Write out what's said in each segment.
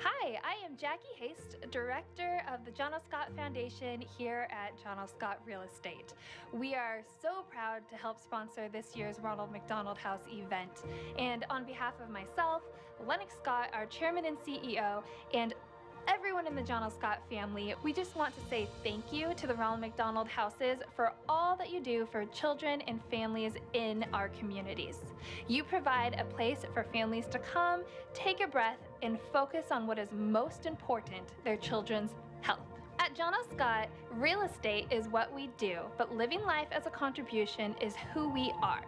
Hi, I am Jackie Haste, Director of the John L. Scott Foundation here at John L. Scott Real Estate. We are so proud to help sponsor this year's Ronald McDonald House event. And on behalf of myself, Lennox Scott, our Chairman and CEO, and everyone in the John L. Scott family, we just want to say thank you to the Ronald McDonald Houses for all that you do for children and families in our communities. You provide a place for families to come, take a breath, and focus on what is most important, their children's health. At John L. Scott, real estate is what we do, but living life as a contribution is who we are.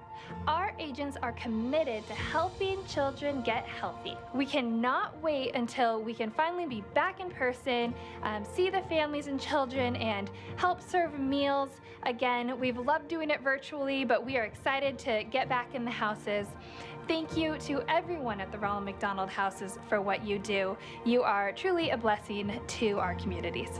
Our agents are committed to helping children get healthy. We cannot wait until we can finally be back in person, see the families and children, and help serve meals. Again, we've loved doing it virtually, but we are excited to get back in the houses. Thank you to everyone at the Ronald McDonald Houses for what you do. You are truly a blessing to our communities.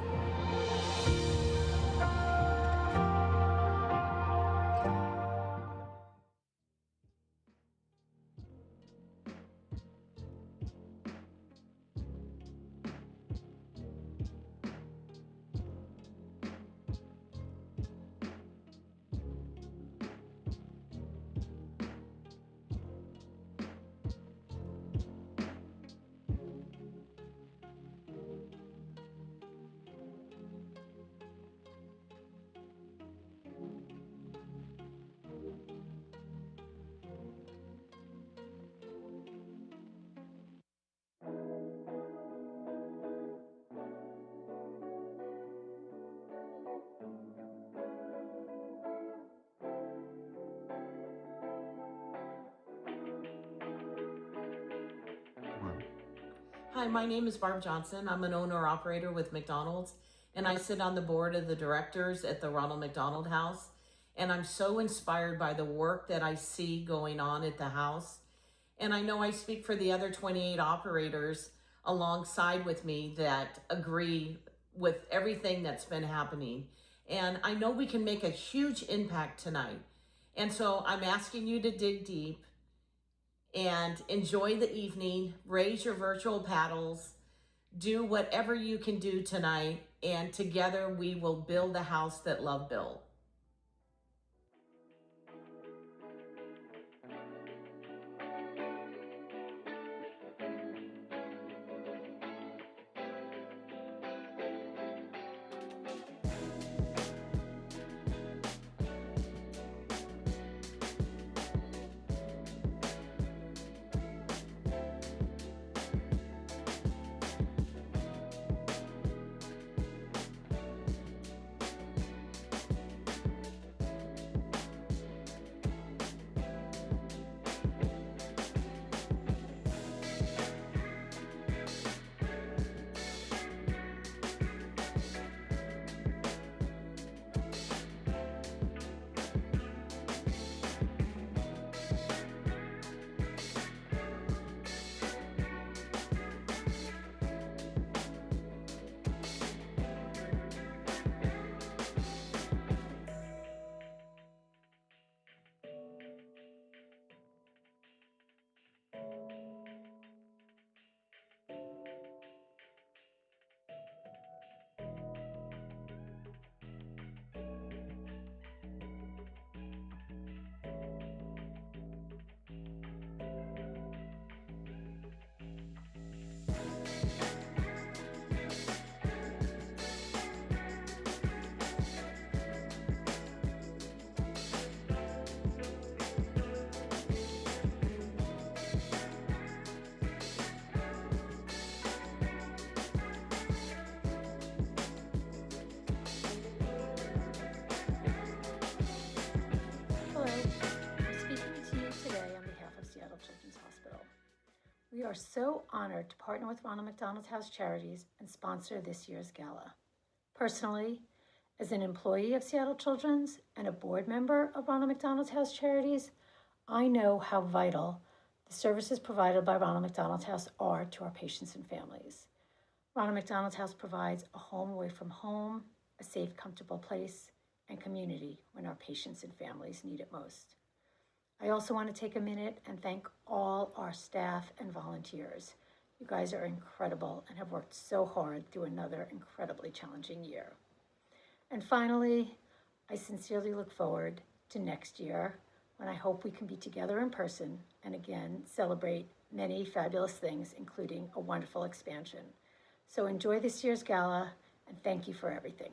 Hi, my name is Barb Johnson. I'm an owner-operator with McDonald's, and I sit on the board of the directors at the Ronald McDonald House. And I'm so inspired by the work that I see going on at the house. And I know I speak for the other 28 operators alongside with me that agree with everything that's been happening. And I know we can make a huge impact tonight. And so I'm asking you to dig deep and enjoy the evening, raise your virtual paddles, do whatever you can do tonight, and together we will build the house that love built. We are so honored to partner with Ronald McDonald House Charities and sponsor this year's gala. Personally, as an employee of Seattle Children's and a board member of Ronald McDonald House Charities, I know how vital the services provided by Ronald McDonald House are to our patients and families. Ronald McDonald House provides a home away from home, a safe, comfortable place, and community when our patients and families need it most. I also want to take a minute and thank all our staff and volunteers. You guys are incredible and have worked so hard through another incredibly challenging year. And finally, I sincerely look forward to next year when I hope we can be together in person and again celebrate many fabulous things, including a wonderful expansion. So enjoy this year's gala, and thank you for everything.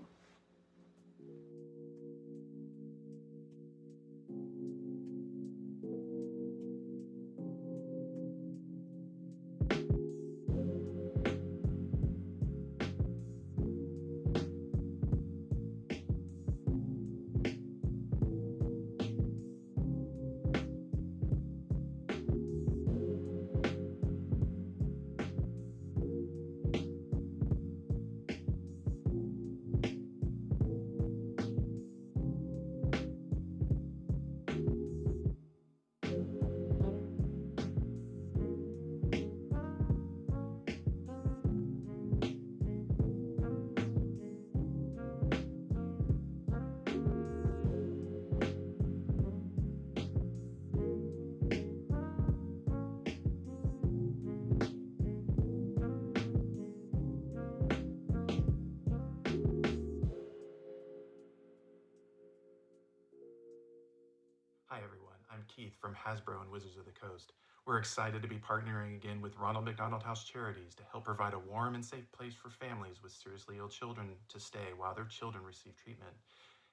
Hi everyone, I'm Keith from Hasbro and Wizards of the Coast. We're excited to be partnering again with Ronald McDonald House Charities to help provide a warm and safe place for families with seriously ill children to stay while their children receive treatment.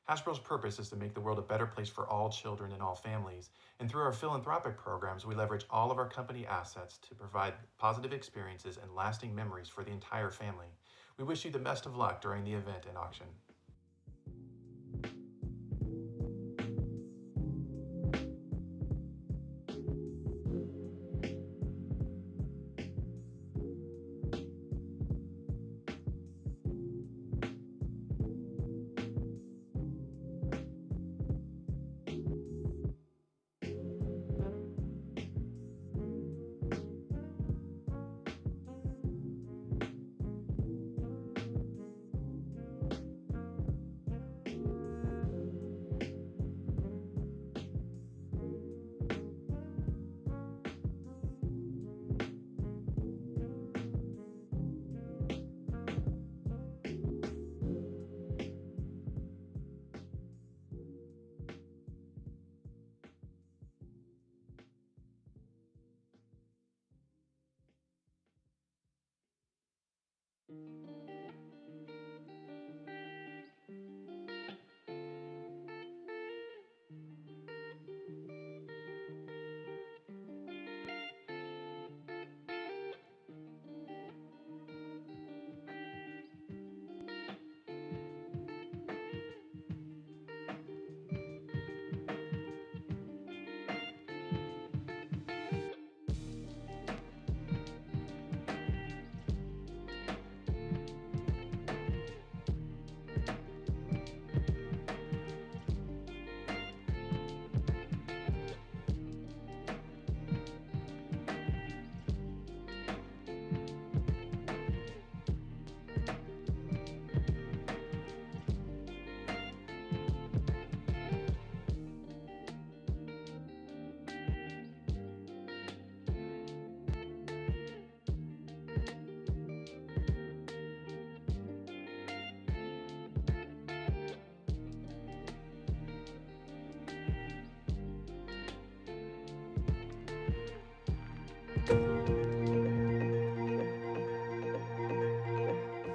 Hasbro's purpose is to make the world a better place for all children and all families, and through our philanthropic programs, we leverage all of our company assets to provide positive experiences and lasting memories for the entire family. We wish you the best of luck during the event and auction.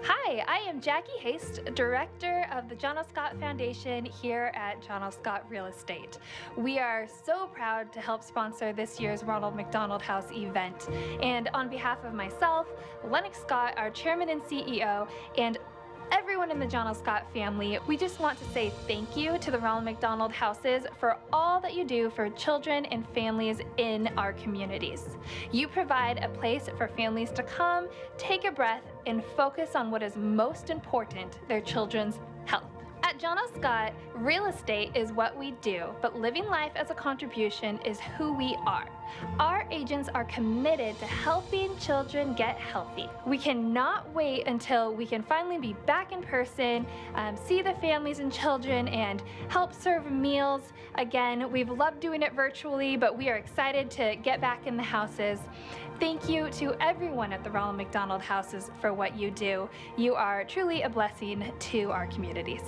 Hi, I am Jackie Haste, Director of the John L. Scott Foundation here at John L. Scott Real Estate. We are so proud to help sponsor this year's Ronald McDonald House event. And on behalf of myself, Lennox Scott, our Chairman and CEO, and everyone in the John L. Scott family, we just want to say thank you to the Ronald McDonald Houses for all that you do for children and families in our communities. You provide a place for families to come, take a breath, and focus on what is most important, their children's health. At At John O. Scott, real estate is what we do, but living life as a contribution is who we are. Our agents are committed to helping children get healthy. We cannot wait until we can finally be back in person, see the families and children, and help serve meals. Again, we've loved doing it virtually, but we are excited to get back in the houses. Thank you to everyone at the Ronald McDonald Houses for what you do. You are truly a blessing to our communities.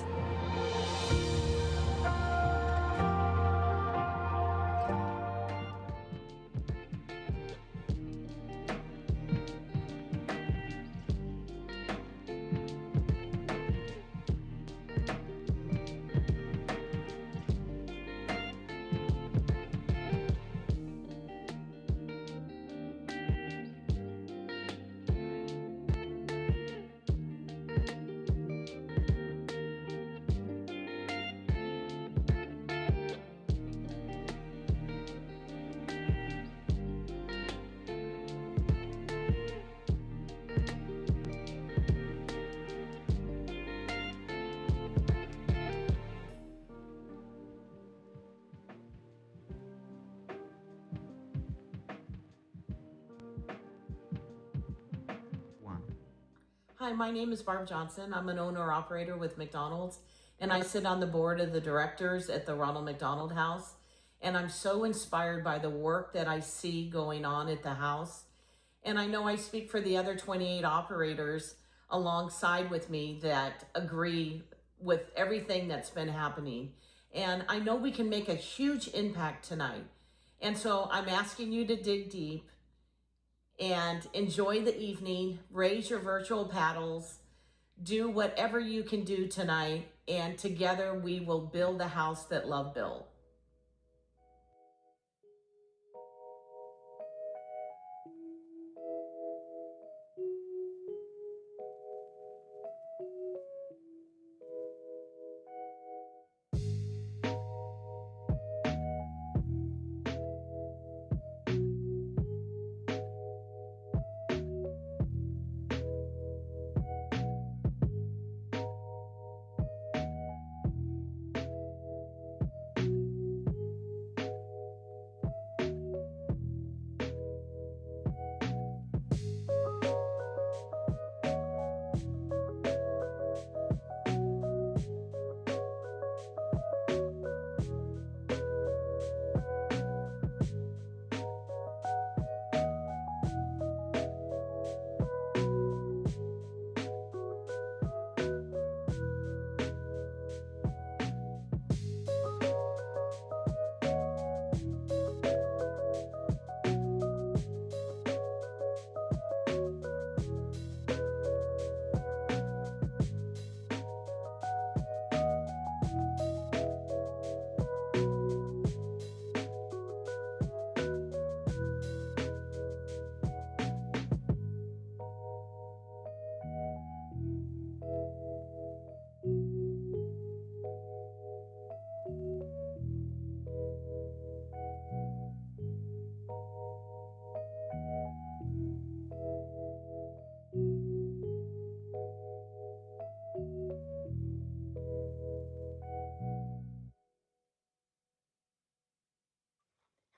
Hi, my name is Barb Johnson. I'm an owner-operator with McDonald's, and I sit on the board of the directors at the Ronald McDonald House. And I'm so inspired by the work that I see going on at the house. And I know I speak for the other 28 operators alongside with me that agree with everything that's been happening. And I know we can make a huge impact tonight. And so I'm asking you to dig deep and enjoy the evening, raise your virtual paddles, do whatever you can do tonight, and together we will build the house that love built.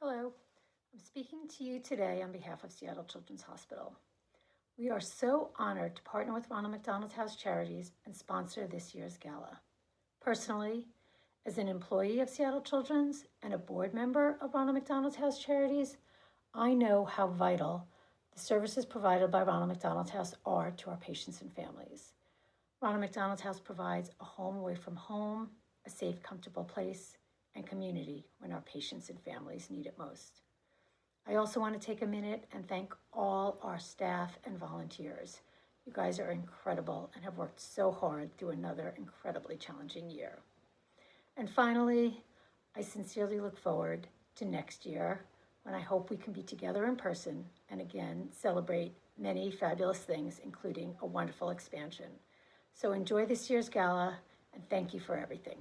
Hello, I'm speaking to you today on behalf of Seattle Children's Hospital. We are so honored to partner with Ronald McDonald House Charities and sponsor this year's gala. Personally, as an employee of Seattle Children's and a board member of Ronald McDonald House Charities, I know how vital the services provided by Ronald McDonald House are to our patients and families. Ronald McDonald House provides a home away from home, a safe, comfortable place, and community when our patients and families need it most. I also want to take a minute and thank all our staff and volunteers. You guys are incredible and have worked so hard through another incredibly challenging year. And finally, I sincerely look forward to next year when I hope we can be together in person and again celebrate many fabulous things, including a wonderful expansion. So enjoy this year's gala and thank you for everything.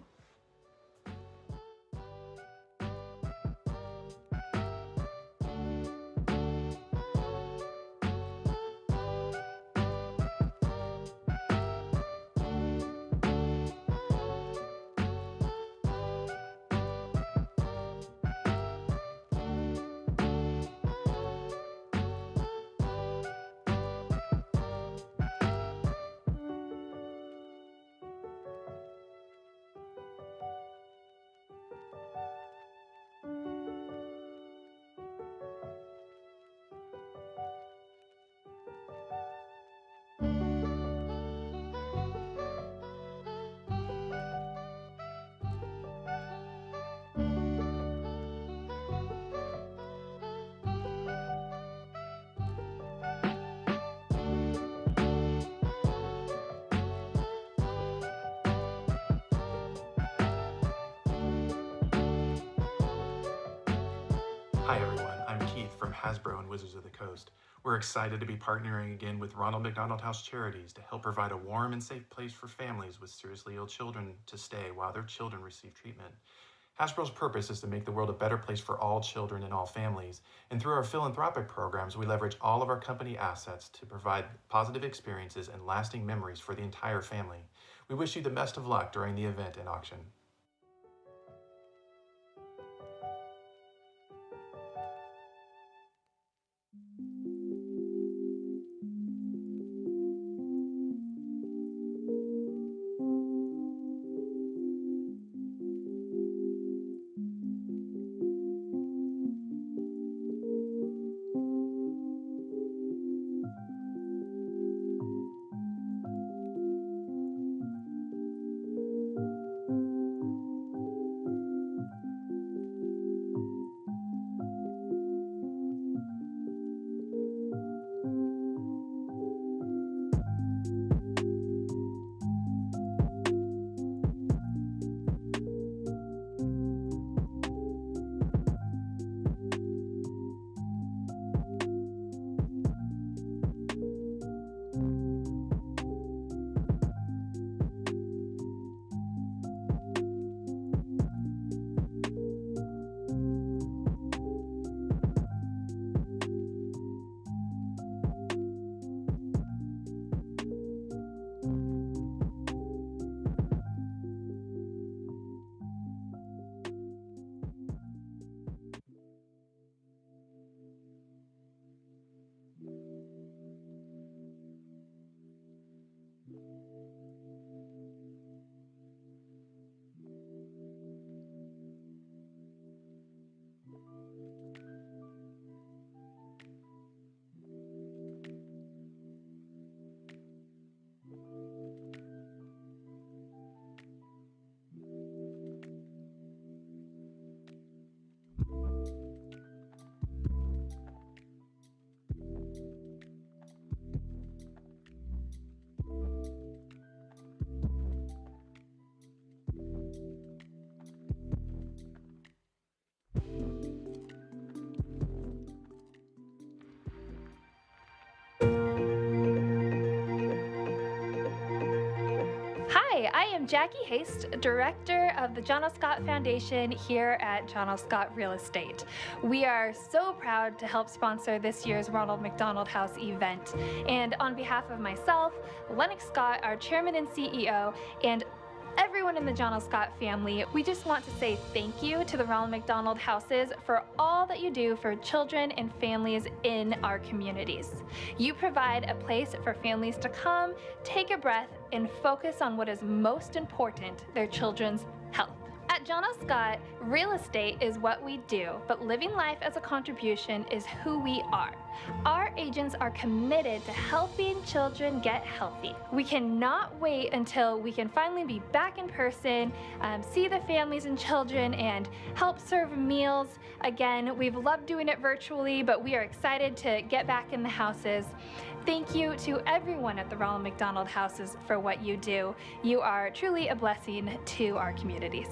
Hi everyone, I'm Keith from Hasbro and Wizards of the Coast. We're excited to be partnering again with Ronald McDonald House Charities to help provide a warm and safe place for families with seriously ill children to stay while their children receive treatment. Hasbro's purpose is to make the world a better place for all children and all families, and through our philanthropic programs, we leverage all of our company assets to provide positive experiences and lasting memories for the entire family. We wish you the best of luck during the event and auction. Hi, I am Jackie Haste, Director of the John O. Scott Foundation here at John O. Scott Real Estate. We are so proud to help sponsor this year's Ronald McDonald House event. And on behalf of myself, Lennox Scott, our Chairman and CEO, and everyone in the John O. Scott family, we just want to say thank you to the Ronald McDonald Houses for all that you do for children and families in our communities. You provide a place for families to come, take a breath, and focus on what is most important, their children's health. At John O. Scott, real estate is what we do, but living life as a contribution is who we are. Our agents are committed to helping children get healthy. We cannot wait until we can finally be back in person, see the families and children, and help serve meals. Again, we've loved doing it virtually, but we are excited to get back in the houses. Thank you to everyone at the Ronald McDonald Houses for what you do. You are truly a blessing to our communities.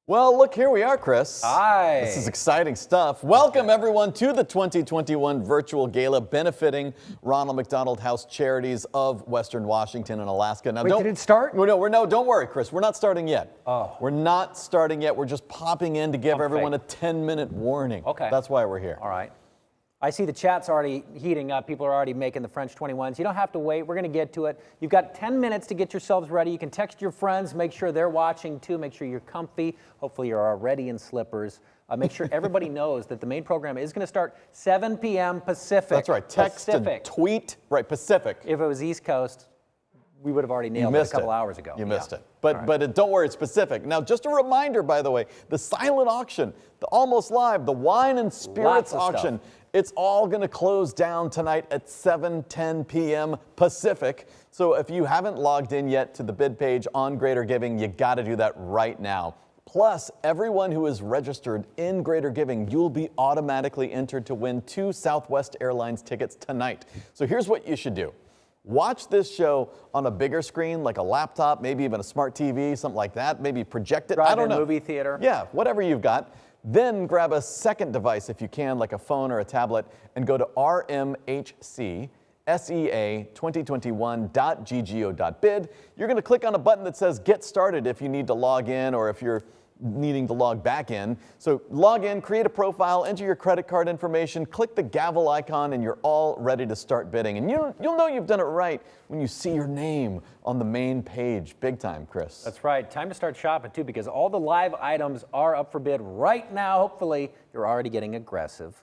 Well, look, here we are, Chris. Hi. This is exciting stuff. Welcome, everyone, to the 2021 Virtual Gala benefiting Ronald McDonald House Charities of Western Washington and Alaska. Now, Wait, did it start? No, don't worry, Chris. We're not starting yet. Oh. We're not starting yet. We're just popping in to give everyone a 10-minute warning. Okay. That's why we're here. All right. I see the chat's already heating up. People are already making the French 21s. You don't have to wait. We're going to get to it. You've got 10 minutes to get yourselves ready. You can text your friends. Make sure they're watching, too. Make sure you're comfy. Hopefully, you're already in slippers. Make sure everybody knows that the main program is going to start 7 p.m. Pacific. That's right. Text Pacific. and tweet. Right, Pacific. If it was East Coast, we would have already nailed it a couple hours ago. You missed it. But don't worry, it's Pacific. Now, just a reminder, by the way, the silent auction, the almost live, the wine and spirits auction, it's all going to close down tonight at 7:10 p.m. Pacific. So if you haven't logged in yet to the bid page on Greater Giving, you got to do that right now. Plus, everyone who is registered in Greater Giving, you'll be automatically entered to win 2 Southwest Airlines tickets tonight. So here's what you should do. Watch this show on a bigger screen, like a laptop, maybe even a smart TV, something like that. Maybe project it. I don't know. Movie theater. Yeah, whatever you've got. Then grab a second device if you can, like a phone or a tablet, and go to RMHC. SEA2021.ggo.bid. You're going to click on a button that says Get Started if you need to log in or if you're needing to log back in. So log in, create a profile, enter your credit card information, click the gavel icon, and you're all ready to start bidding. And you'll know you've done it right when you see your name on the main page. Big time, Chris. That's right. Time to start shopping, too, because all the live items are up for bid right now. Hopefully, you're already getting aggressive.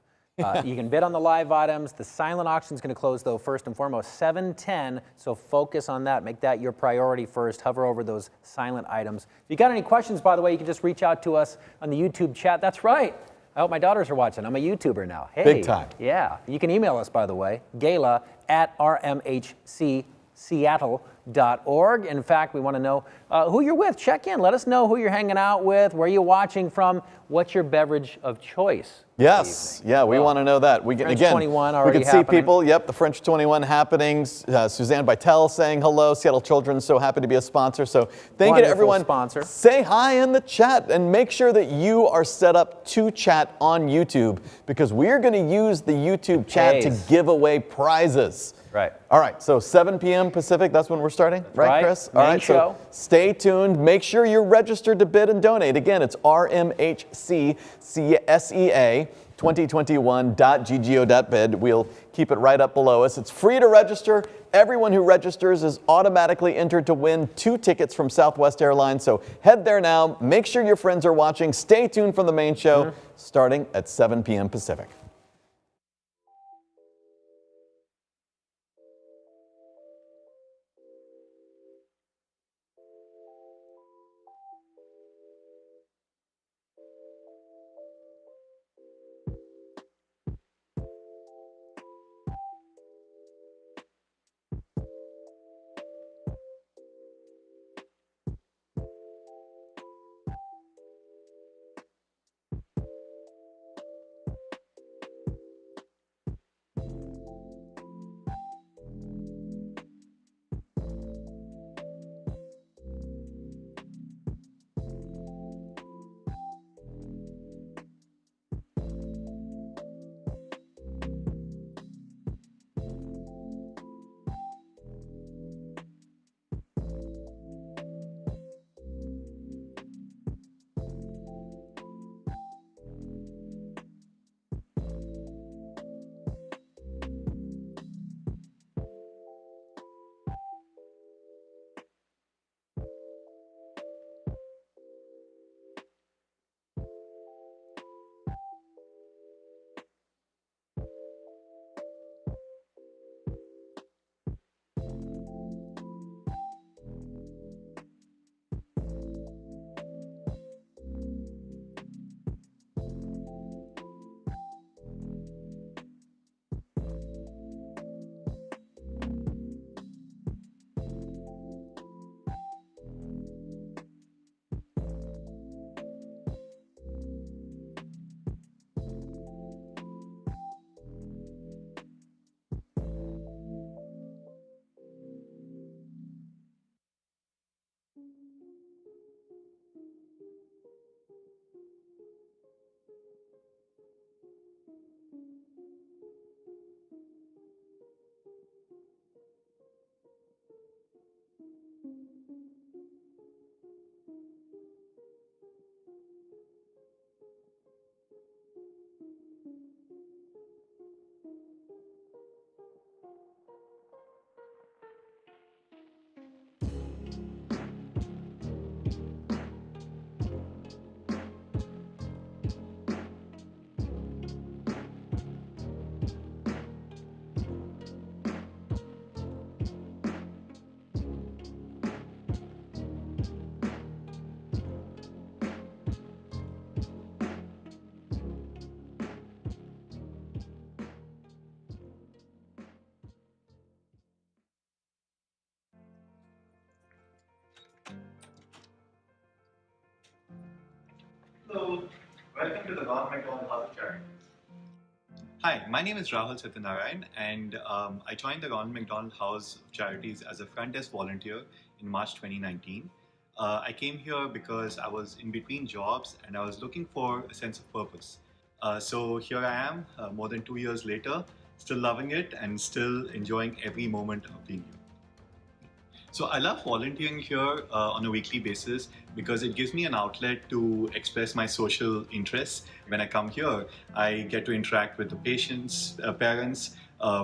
You can bid on the live items. The silent auction is going to close, though, first and foremost, 7:10. So focus on that. Make that your priority first. Hover over those silent items. If you got any questions, by the way, you can just reach out to us on the YouTube chat. That's right. I hope my daughters are watching. I'm a YouTuber now. Hey. Big time. Yeah. You can email us, by the way, gala@rmhcseattle.org. In fact, we want to know who you're with. Check in. Let us know who you're hanging out with, where you're watching from, what's your beverage of choice. Yes, yeah, we want to know that. We can, French again, 21 we already can see happening. people. Yep, the French 21 happenings. Suzanne Beitel saying hello. Seattle Children's so happy to be a sponsor. So thank you to Wonderful everyone. sponsor. Say hi in the chat and make sure that you are set up to chat on YouTube because we're going to use the YouTube chat to give away prizes. Right. All right, so 7 p.m. Pacific, that's when we're starting, right, Chris? All Main right, show. so stay tuned. Make sure you're registered to bid and donate. Again, it's RMHCSEA2021.ggo.bid. We'll keep it right up below us. It's free to register. Everyone who registers is automatically entered to win 2 tickets from Southwest Airlines. So head there now. Make sure your friends are watching. Stay tuned for the main show starting at 7 p.m. Pacific. Hello, welcome to the Ronald McDonald House of Charity. Hi, my name is Rahul Satyanarayan, and I joined the Ronald McDonald House of Charities as a front desk volunteer in March 2019. I came here because I was in between jobs and I was looking for a sense of purpose. So here I am, more than 2 years later, still loving it and still enjoying every moment of being here. So I love volunteering here on a weekly basis because it gives me an outlet to express my social interests. When I come here, I get to interact with the patients, parents,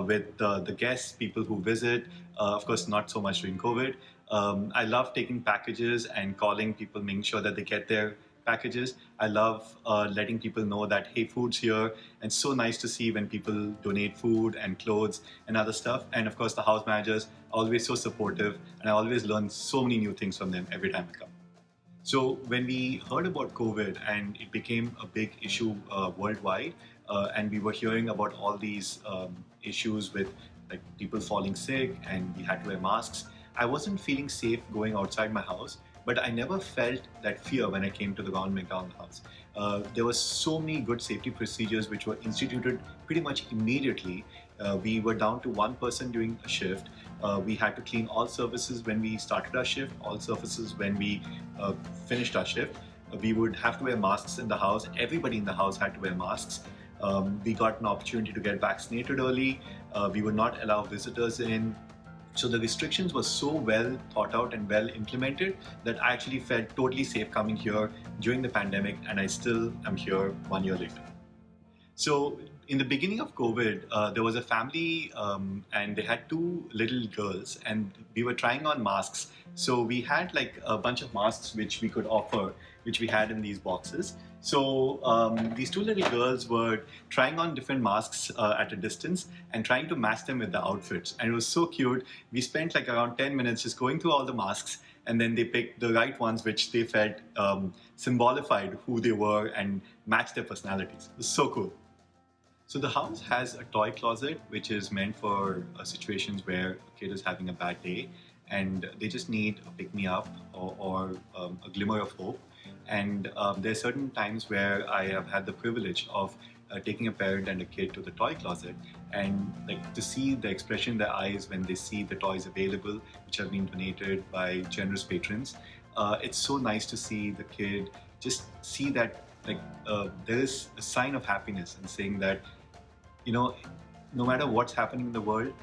with the guests, people who visit, of course not so much during COVID. I love taking packages and calling people, making sure that they get their packages. I love letting people know that, hey, food's here. And it's so nice to see when people donate food and clothes and other stuff. And of course, the house managers are always so supportive, and I always learn so many new things from them every time I come. So when we heard about COVID and it became a big issue worldwide, and we were hearing about all these issues with like people falling sick and we had to wear masks, I wasn't feeling safe going outside my house. But I never felt that fear when I came to the Ronald McDonald House. There were so many good safety procedures which were instituted pretty much immediately. We were down to one person during a shift. We had to clean all surfaces when we started our shift, all surfaces when we finished our shift. We would have to wear masks in the house. Everybody in the house had to wear masks. We got an opportunity to get vaccinated early. We would not allow visitors in. So the restrictions were so well thought out and well implemented that I actually felt totally safe coming here during the pandemic, and I still am here 1 year later. So in the beginning of COVID, there was a family and they had two little girls, and we were trying on masks. So we had like a bunch of masks which we could offer, which we had in these boxes. So these two little girls were trying on different masks at a distance and trying to match them with the outfits. And it was so cute. We spent like around 10 minutes just going through all the masks, and then they picked the right ones which they felt symbolified who they were and matched their personalities. It was so cool. So the house has a toy closet which is meant for situations where a kid is having a bad day and they just need a pick-me-up or a glimmer of hope. And there are certain times where I have had the privilege of taking a parent and a kid to the toy closet, and like to see the expression in their eyes when they see the toys available which have been donated by generous patrons. It's so nice to see the kid just see that there is a sign of happiness and saying that, you know, no matter what's happening in the world,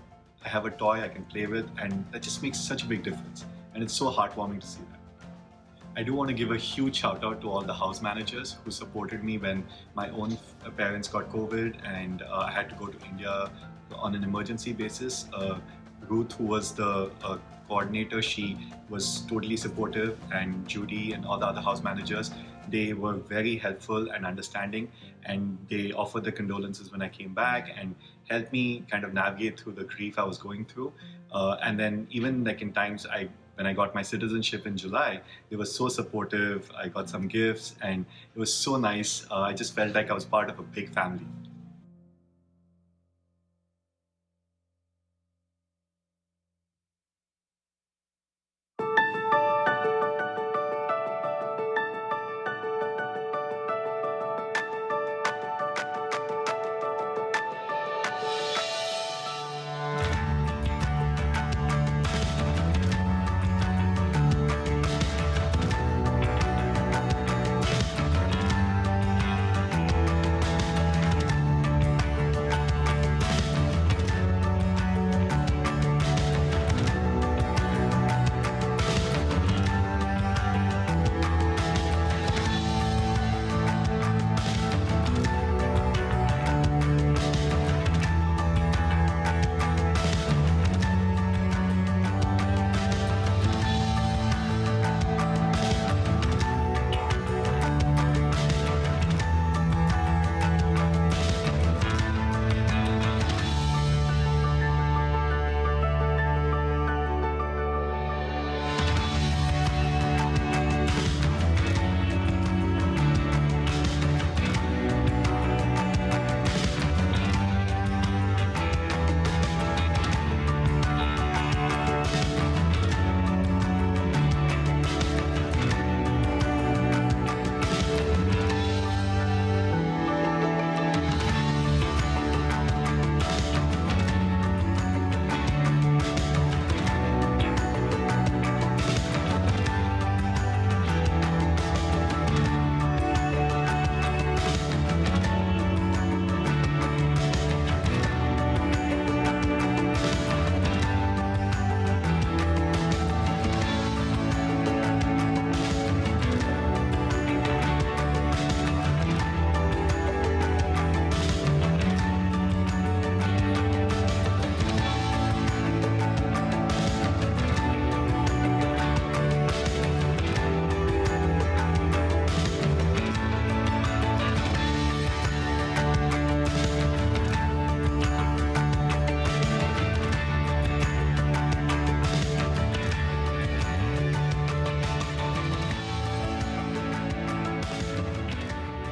I have a toy I can play with, and that just makes such a big difference. And it's so heartwarming to see that. I do want to give a huge shout out to all the house managers who supported me when my own parents got COVID and I had to go to India on an emergency basis. Ruth, who was the coordinator, she was totally supportive, and Judy and all the other house managers, they were very helpful and understanding, and they offered the condolences when I came back and helped me kind of navigate through the grief I was going through. And then even like in times when I got my citizenship in July, they were so supportive. I got some gifts and it was so nice. I just felt like I was part of a big family.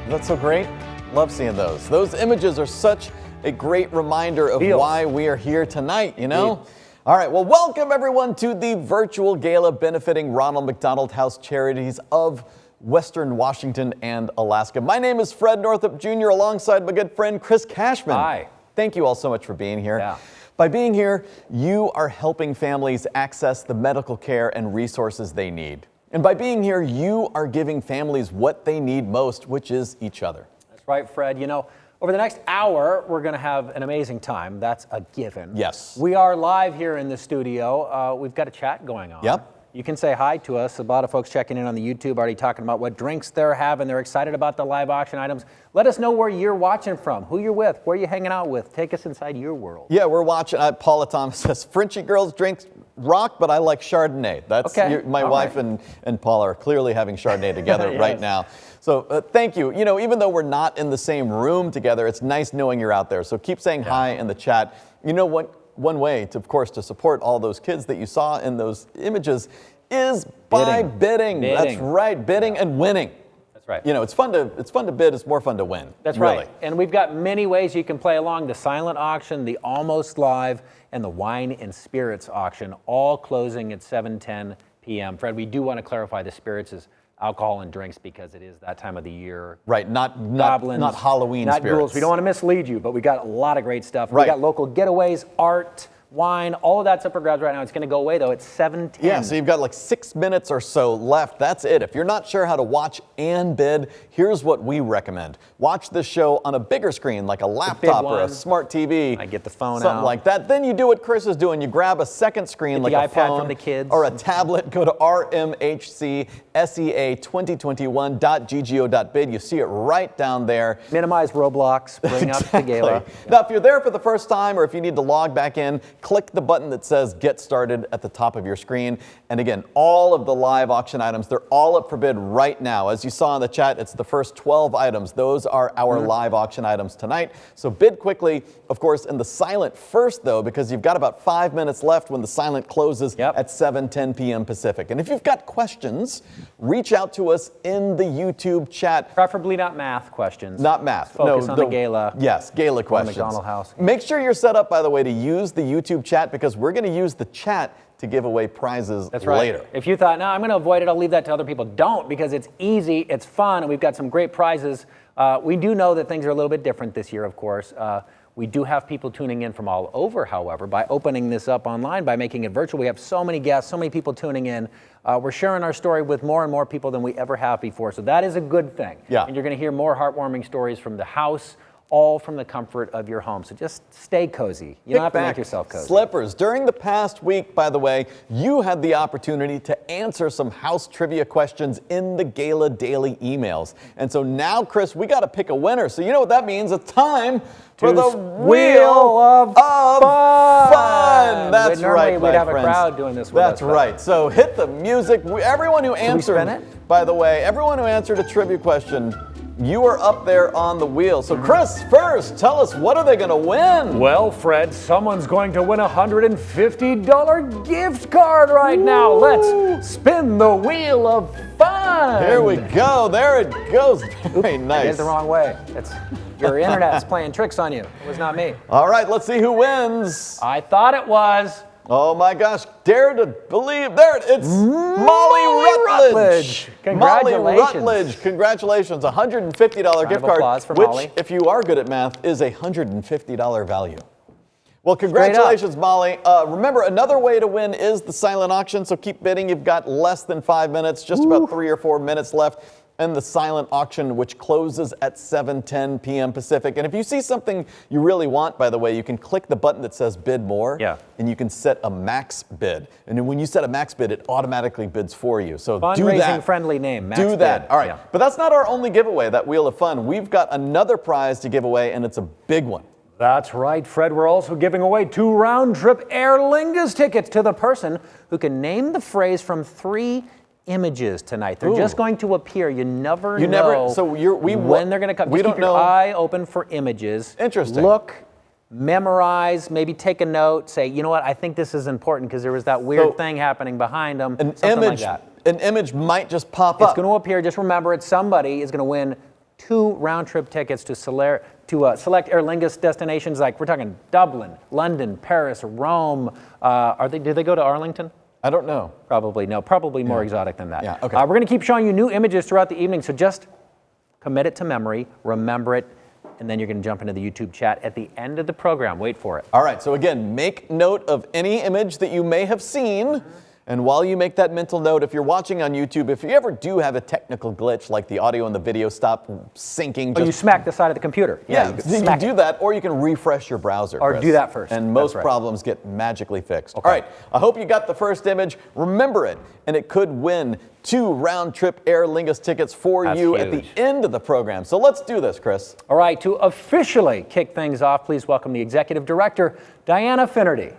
That's so great. Love seeing those. Those images are such a great reminder of why we are here tonight, you know? All right, well, welcome everyone to the virtual gala benefiting Ronald McDonald House Charities of Western Washington and Alaska. My name is Fred Northup Jr. alongside my good friend Chris Cashman. Hi. Thank you all so much for being here. Yeah. By being here, you are helping families access the medical care and resources they need. And by being here, you are giving families what they need most, which is each other. That's right, Fred. You know, over the next hour, we're going to have an amazing time. That's a given. Yes. We are live here in the studio. We've got a chat going on. Yep. You can say hi to us. A lot of folks checking in on the YouTube already talking about what drinks they're having. They're excited about the live auction items. Let us know where you're watching from, who you're with, where you're hanging out with. Take us inside your world. Yeah, we're watching. Paula Thomas says, Frenchy girls drink rock, but I like Chardonnay. That's okay. My wife and Paula are clearly having Chardonnay together Yes. right now. So thank you. You know, even though we're not in the same room together, it's nice knowing you're out there. So keep saying hi in the chat. You know what? One way, to, of course, to support all those kids that you saw in those images is by bidding. That's right, bidding and winning. That's right. You know, it's fun to bid. It's more fun to win. That's really. right. And we've got many ways you can play along. The silent auction, the almost live, and the wine and spirits auction, all closing at 7:10 p.m. Fred, we do want to clarify the spirits is alcohol and drinks because it is that time of the year. Right, not Goblins, Halloween not spirits. ghouls. We don't want to mislead you, but we got a lot of great stuff. Right. We got local getaways, art, wine, all of that's up for grabs right now. It's going to go away though at 7:10. Yeah, so you've got like 6 minutes or so left. That's it. If you're not sure how to watch and bid, here's what we recommend. Watch this show on a bigger screen, like a laptop or a smart TV. I get the phone something out. like that. Then you do what Chris is doing. You grab a second screen, like the a iPad phone from the kids. or a tablet. Go to RMHC SEA 2021.ggo.bid. You see it right down there. Minimize Roblox, bring up the gala. Now, if you're there for the first time or if you need to log back in, click the button that says Get Started at the top of your screen. And again, all of the live auction items, they're all up for bid right now. As you saw in the chat, it's the first 12 items. Those are our live auction items tonight. So bid quickly, of course, in the silent first, though, because you've got about 5 minutes left when the silent closes at 7:10 p.m. Pacific. And if you've got questions, reach out to us in the YouTube chat. Preferably not math questions. Not math. Focus on the gala. Yes, gala questions. McDonald House. Make sure you're set up, by the way, to use the YouTube chat because we're going to use the chat to give away prizes later. If you thought, no, I'm going to avoid it, I'll leave that to other people. Don't, because it's easy, it's fun, and we've got some great prizes. We do know that things are a little bit different this year, of course. We do have people tuning in from all over, however, by opening this up online, by making it virtual. We have so many guests, so many people tuning in. We're sharing our story with more and more people than we ever have before, so that is a good thing. Yeah. And you're going to hear more heartwarming stories from the house, all from the comfort of your home. So just stay cozy. You don't have to make yourself cozy. Slippers. During the past week, by the way, you had the opportunity to answer some house trivia questions in the Gala Daily emails. And so now, Chris, we got to pick a winner. So you know what that means? It's time for the Wheel of Fun. That's right, Normally we'd have a crowd doing this with us. That's right. So hit the music. Everyone who answered, spin it? by the way, everyone who answered a trivia question, you are up there on the wheel. So Chris, first, tell us, what are they going to win? Well, Fred, someone's going to win a $150 gift card right now. Let's spin the Wheel of Fun. Here we go. There it goes. Very nice. I did it the wrong way. Your internet's playing tricks on you. It was not me. All right, let's see who wins. I thought it was. Oh my gosh, dare to believe. There it's Molly Rutledge. Congratulations. Molly Rutledge, congratulations. $150 gift card, for which, Molly. if you are good at math, is a $150 value. Well, congratulations, Molly. Remember, another way to win is the silent auction, so keep bidding. You've got less than 5 minutes, just about 3 or 4 minutes left. And the silent auction, which closes at 7:10 p.m. Pacific. And if you see something you really want, by the way, you can click the button that says bid more. Yeah. And you can set a max bid. And then when you set a max bid, it automatically bids for you. So do Fundraising that. friendly name, max Do that. bid. All right. Yeah. But that's not our only giveaway, that Wheel of Fun. We've got another prize to give away, and it's a big one. That's right, Fred. We're also giving away 2 round-trip Aer Lingus tickets to the person who can name the phrase from 3 images tonight. They're just going to appear. You never know when they're going to come. We Just don't keep your know. eye open for images. Interesting. Look, memorize, maybe take a note, say, you know what, I think this is important because there was that weird thing happening behind them. An something image, like that. an image might just pop up. It's going to appear. Just remember, it's somebody is going to win 2 round-trip tickets to select Aer Lingus destinations, like we're talking Dublin, London, Paris, Rome. Do they go to Arlington? I don't know. Probably no. Probably more exotic than that. Yeah, okay. We're going to keep showing you new images throughout the evening, so just commit it to memory, remember it, and then you're going to jump into the YouTube chat at the end of the program. Wait for it. All right, so again, make note of any image that you may have seen. And while you make that mental note, if you're watching on YouTube, if you ever do have a technical glitch, like the audio and the video stop syncing. You smack the side of the computer. Yeah, you do that, or you can refresh your browser. Or Chris, do that first. And most problems get magically fixed. Okay. All right, I hope you got the first image. Remember it, and it could win 2 round-trip Aer Lingus tickets for you at the end of the program. So let's do this, Chris. All right, to officially kick things off, please welcome the Executive Director, Diana Finnerty.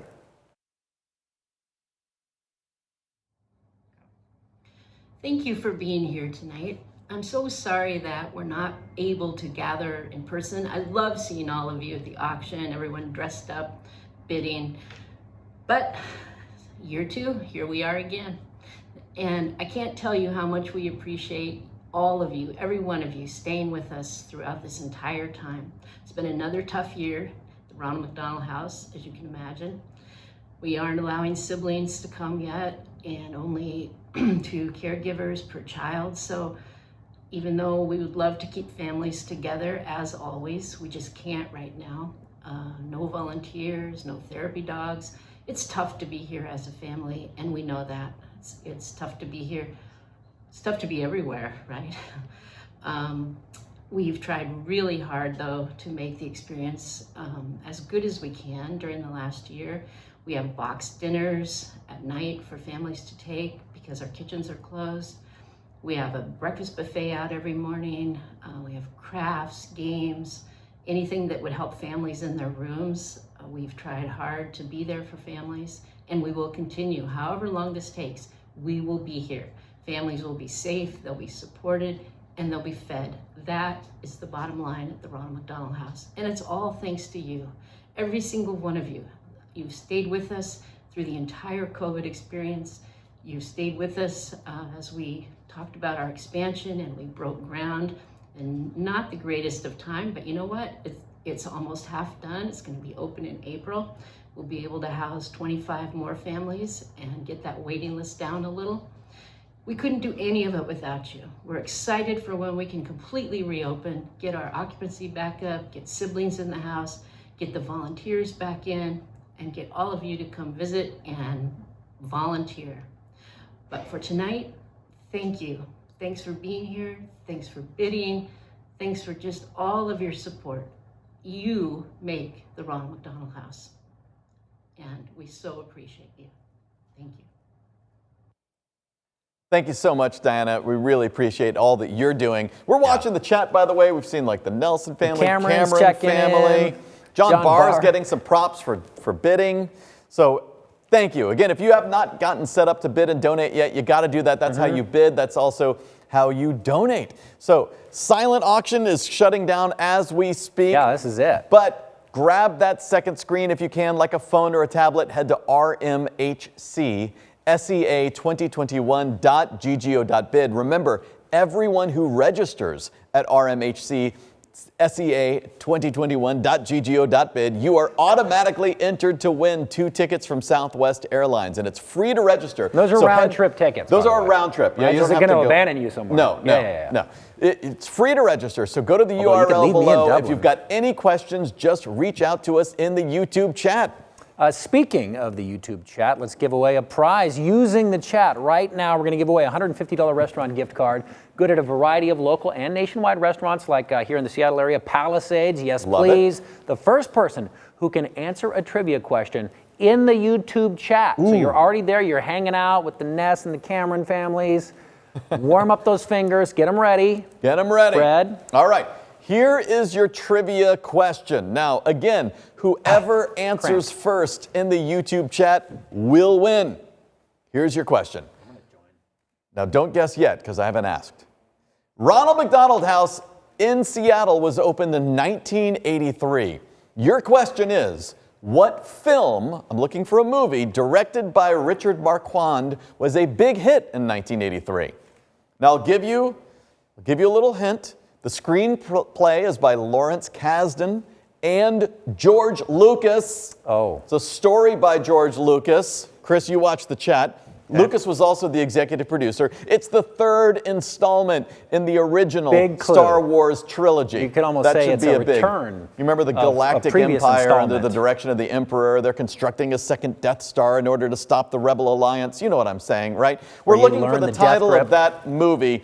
Thank you for being here tonight. I'm so sorry that we're not able to gather in person. I love seeing all of you at the auction, everyone dressed up, bidding. But year 2, here we are again. And I can't tell you how much we appreciate all of you, every one of you, staying with us throughout this entire time. It's been another tough year at the Ronald McDonald House, as you can imagine. We aren't allowing siblings to come yet, and only 2 caregivers per child. So even though we would love to keep families together, as always, we just can't right now. No volunteers, no therapy dogs. It's tough to be here as a family, and we know that. It's tough to be here. It's tough to be everywhere, right? We've tried really hard, though, to make the experience as good as we can during the last year. We have boxed dinners at night for families to take because our kitchens are closed. We have a breakfast buffet out every morning. We have crafts, games, anything that would help families in their rooms. We've tried hard to be there for families, and we will continue. However long this takes, we will be here. Families will be safe, they'll be supported, and they'll be fed. That is the bottom line at the Ronald McDonald House. And it's all thanks to you, every single one of you. You've stayed with us through the entire COVID experience. You stayed with us as we talked about our expansion and we broke ground, and not the greatest of time, but you know what? It's almost half done. It's going to be open in April. We'll be able to house 25 more families and get that waiting list down a little. We couldn't do any of it without you. We're excited for when we can completely reopen, get our occupancy back up, get siblings in the house, get the volunteers back in, and get all of you to come visit and volunteer. But for tonight, thank you. Thanks for being here. Thanks for bidding. Thanks for just all of your support. You make the Ronald McDonald House, and we so appreciate you. Thank you. Thank you so much, Diana. We really appreciate all that you're doing. We're watching the chat, by the way. We've seen like the Nelson family, Cameron family. John Barr's getting some props for bidding. So thank you. Again, if you have not gotten set up to bid and donate yet, you got to do that. That's how you bid. That's also how you donate. So silent auction is shutting down as we speak. Yeah, this is it. But grab that second screen if you can, like a phone or a tablet. Head to RMHC. SEA2021.ggo.bid. Remember, everyone who registers at RMHC SEA2021.ggo.bid, you are automatically entered to win 2 tickets from Southwest Airlines, and it's free to register. Those are round-trip tickets. Those are round trip. Yeah, you don't have to abandon you somewhere. No. It's free to register, so go to the URL below. If you've got any questions, just reach out to us in the YouTube chat. Speaking of the YouTube chat, let's give away a prize using the chat. Right now, we're going to give away a $150 restaurant gift card, good at a variety of local and nationwide restaurants like here in the Seattle area, Palisades, yes please. The first person who can answer a trivia question in the YouTube chat. So you're already there, you're hanging out with the Ness and the Cameron families. Warm up those fingers, get them ready. Get them ready. Fred. All right. Here is your trivia question. Now, again, whoever answers first in the YouTube chat will win. Here's your question. Now, don't guess yet, because I haven't asked. Ronald McDonald House in Seattle was opened in 1983. Your question is, what film, I'm looking for a movie, directed by Richard Marquand, was a big hit in 1983? Now, I'll give you a little hint. The screenplay is by Lawrence Kasdan and George Lucas. Oh. It's a story by George Lucas. Chris, you watched the chat. Lucas was also the executive producer. It's the third installment in the original Star Wars trilogy. You could almost say it's a return. You remember the Galactic Empire under the direction of the Emperor? They're constructing a second Death Star in order to stop the Rebel Alliance. You know what I'm saying, right? We're looking for the title of that movie.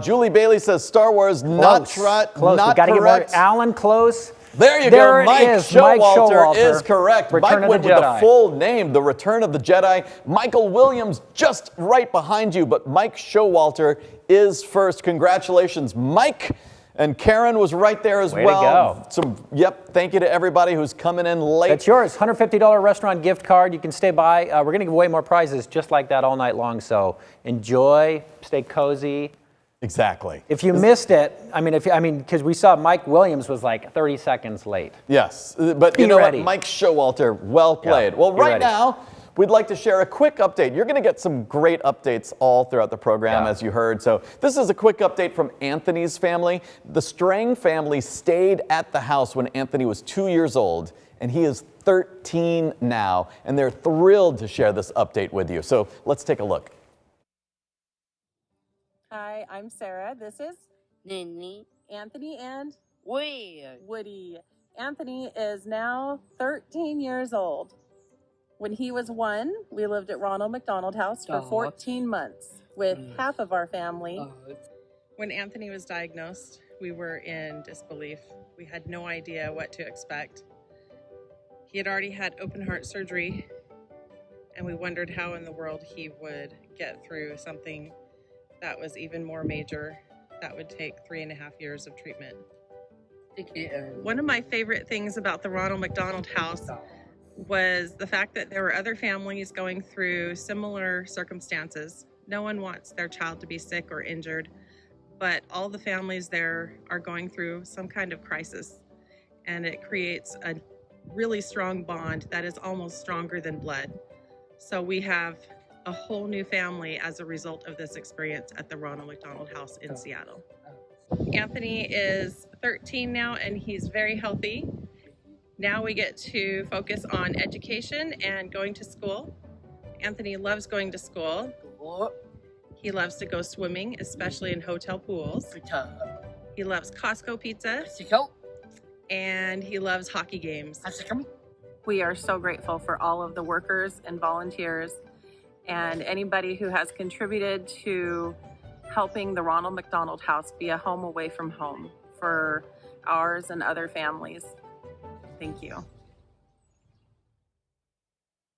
Julie Bailey says Star Wars, not correct. We've got to get more. Alan, close. There you go. Mike Showalter is correct. Mike went with the full name, The Return of the Jedi. Michael Williams just right behind you, but Mike Showalter is first. Congratulations, Mike. And Karen was right there as well. Way to go. So, thank you to everybody who's coming in late. That's yours. $150 restaurant gift card. You can stay by. We're going to give away more prizes just like that all night long. So enjoy, stay cozy. Exactly. If you missed it, because we saw Mike Williams was like 30 seconds late. Yes, but you know what? Mike Showalter, well played. Yeah, well, right now, we'd like to share a quick update. You're going to get some great updates all throughout the program, as you heard. So this is a quick update from Anthony's family. The Strang family stayed at the house when Anthony was 2 years old, and he is 13 now, and they're thrilled to share this update with you. So let's take a look. Hi, I'm Sarah. This is Nini, Anthony and Woody. Anthony is now 13 years old. When he was 1, we lived at Ronald McDonald House for 14 months with half of our family. When Anthony was diagnosed, we were in disbelief. We had no idea what to expect. He had already had open heart surgery, and we wondered how in the world he would get through something that was even more major. That would take 3.5 years of treatment. One of my favorite things about the Ronald McDonald House was the fact that there were other families going through similar circumstances. No one wants their child to be sick or injured, but all the families there are going through some kind of crisis, and it creates a really strong bond that is almost stronger than blood. So we have a whole new family as a result of this experience at the Ronald McDonald House in Seattle. Anthony is 13 now, and he's very healthy. Now we get to focus on education and going to school. Anthony loves going to school. He loves to go swimming, especially in hotel pools. He loves Costco pizza. And he loves hockey games. We are so grateful for all of the workers and volunteers and anybody who has contributed to helping the Ronald McDonald House be a home away from home for ours and other families. Thank you.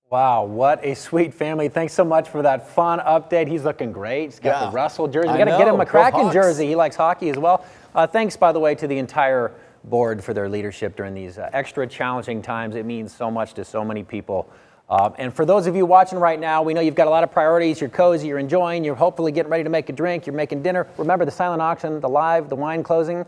Wow, what a sweet family. Thanks so much for that fun update. He's looking great. He's got the Russell jersey. We got to get him a Kraken jersey. He likes hockey as well. Thanks, by the way, to the entire board for their leadership during these extra challenging times. It means so much to so many people. And for those of you watching right now, we know you've got a lot of priorities. You're cozy, you're enjoying, you're hopefully getting ready to make a drink, you're making dinner. Remember the silent auction, the live, the wine closing?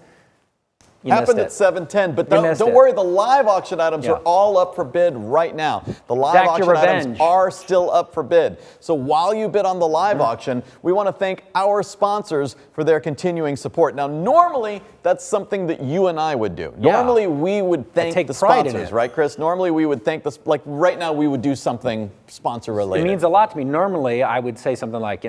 Happened at 7:10, but don't worry, the live auction items are all up for bid right now. The live auction items are still up for bid. So while you bid on the live auction, we want to thank our sponsors for their continuing support. Now, normally, that's something that you and I would do. Normally, we would thank the sponsors, right, Chris? Normally, we would thank this, like right now, we would do something sponsor related. It means a lot to me. Normally, I would say something like,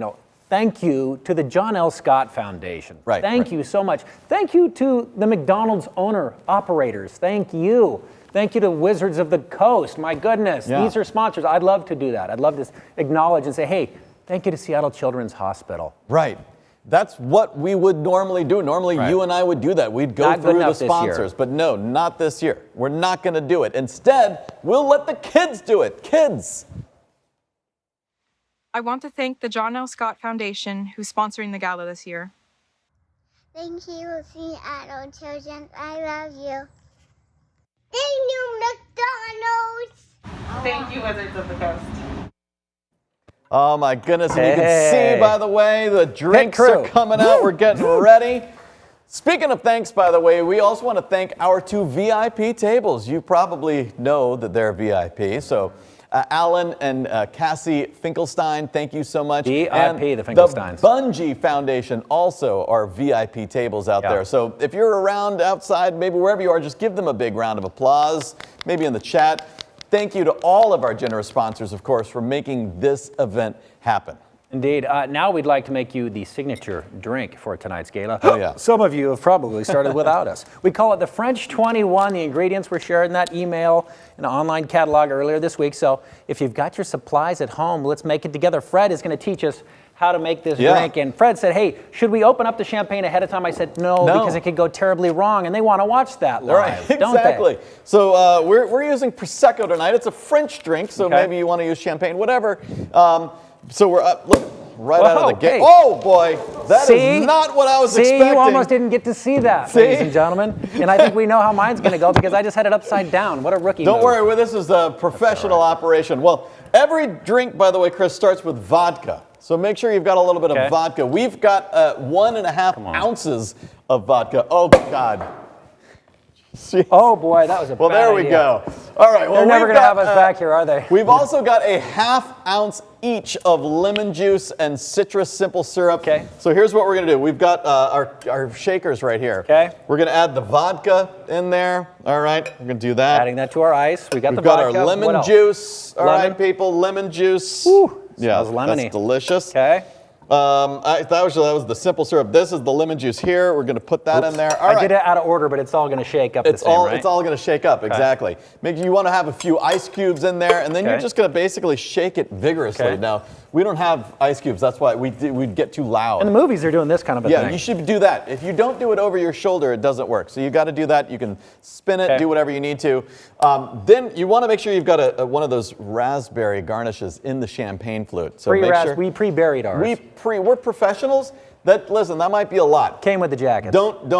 thank you to the John L. Scott Foundation. Thank you so much. Thank you to the McDonald's owner-operators. Thank you. Thank you to Wizards of the Coast. My goodness, these are sponsors. I'd love to do that. I'd love to acknowledge and say, hey, thank you to Seattle Children's Hospital. Right. That's what we would normally do. Normally, you and I would do that. We'd go through the sponsors. But no, not this year. We're not going to do it. Instead, we'll let the kids do it. Kids. I want to thank the John L. Scott Foundation, who's sponsoring the gala this year. Thank you, Seattle Children. I love you. Thank you, McDonald's. Thank you, Wizards of the Coast. Oh my goodness, and you can see, by the way, the drinks are coming out. We're getting ready. Speaking of thanks, by the way, we also want to thank our 2 VIP tables. You probably know that they're VIP, so Alan and Cassie Finkelstein, thank you so much. VIP, and the Finkelsteins. The Bungie Foundation also are VIP tables out there. So if you're around outside, maybe wherever you are, just give them a big round of applause, maybe in the chat. Thank you to all of our generous sponsors, of course, for making this event happen. Indeed. Now we'd like to make you the signature drink for tonight's gala. Oh, yeah. Some of you have probably started without us. We call it the French 21. The ingredients were shared in that email and online catalog earlier this week. So if you've got your supplies at home, let's make it together. Fred is going to teach us how to make this drink. And Fred said, hey, should we open up the champagne ahead of time? I said, no, because it could go terribly wrong, and they want to watch that live, don't exactly. they? So we're using Prosecco tonight. It's a French drink, so maybe you want to use champagne, whatever. So we're up, look, right out of the gate. Hey. Oh, boy, that is not what I was expecting. You almost didn't get to see that, ladies and gentlemen. And I think we know how mine's going to go because I just had it upside down. What a rookie Don't move. worry, well, this is a professional operation. Well, every drink, by the way, Chris, starts with vodka. So make sure you've got a little bit of vodka. We've got 1.5 ounces of vodka. Oh, God. Jeez. Oh, boy, that was a bad there we idea. go. All right. Well, they're never going to have us back here, are they? We've also got a 1/2 ounce each of lemon juice and citrus simple syrup. Okay. So here's what we're going to do. We've got our shakers right here. Okay. We're going to add the vodka in there. All right. We're going to do that. Adding that to our ice. We've got our lemon juice. All right, people. Lemon juice. Woo. Yeah, smells lemony. that's delicious. Okay. That was the simple syrup. This is the lemon juice here. We're going to put that in there. All right. I did it out of order, but it's all going to shake up It's the same, right? It's all going to shake up, exactly. You want to have a few ice cubes in there, and then you're just going to basically shake it vigorously. Now, we don't have ice cubes. That's why we'd get too loud. In the movies, they're doing this kind of a thing. Yeah, you should do that. If you don't do it over your shoulder, it doesn't work. So you got to do that. You can spin it, do whatever you need to. Then you want to make sure you've got one of those raspberry garnishes in the champagne flute. So we pre-buried ours. We're professionals. Listen, that might be a lot. Came with the jackets. Don't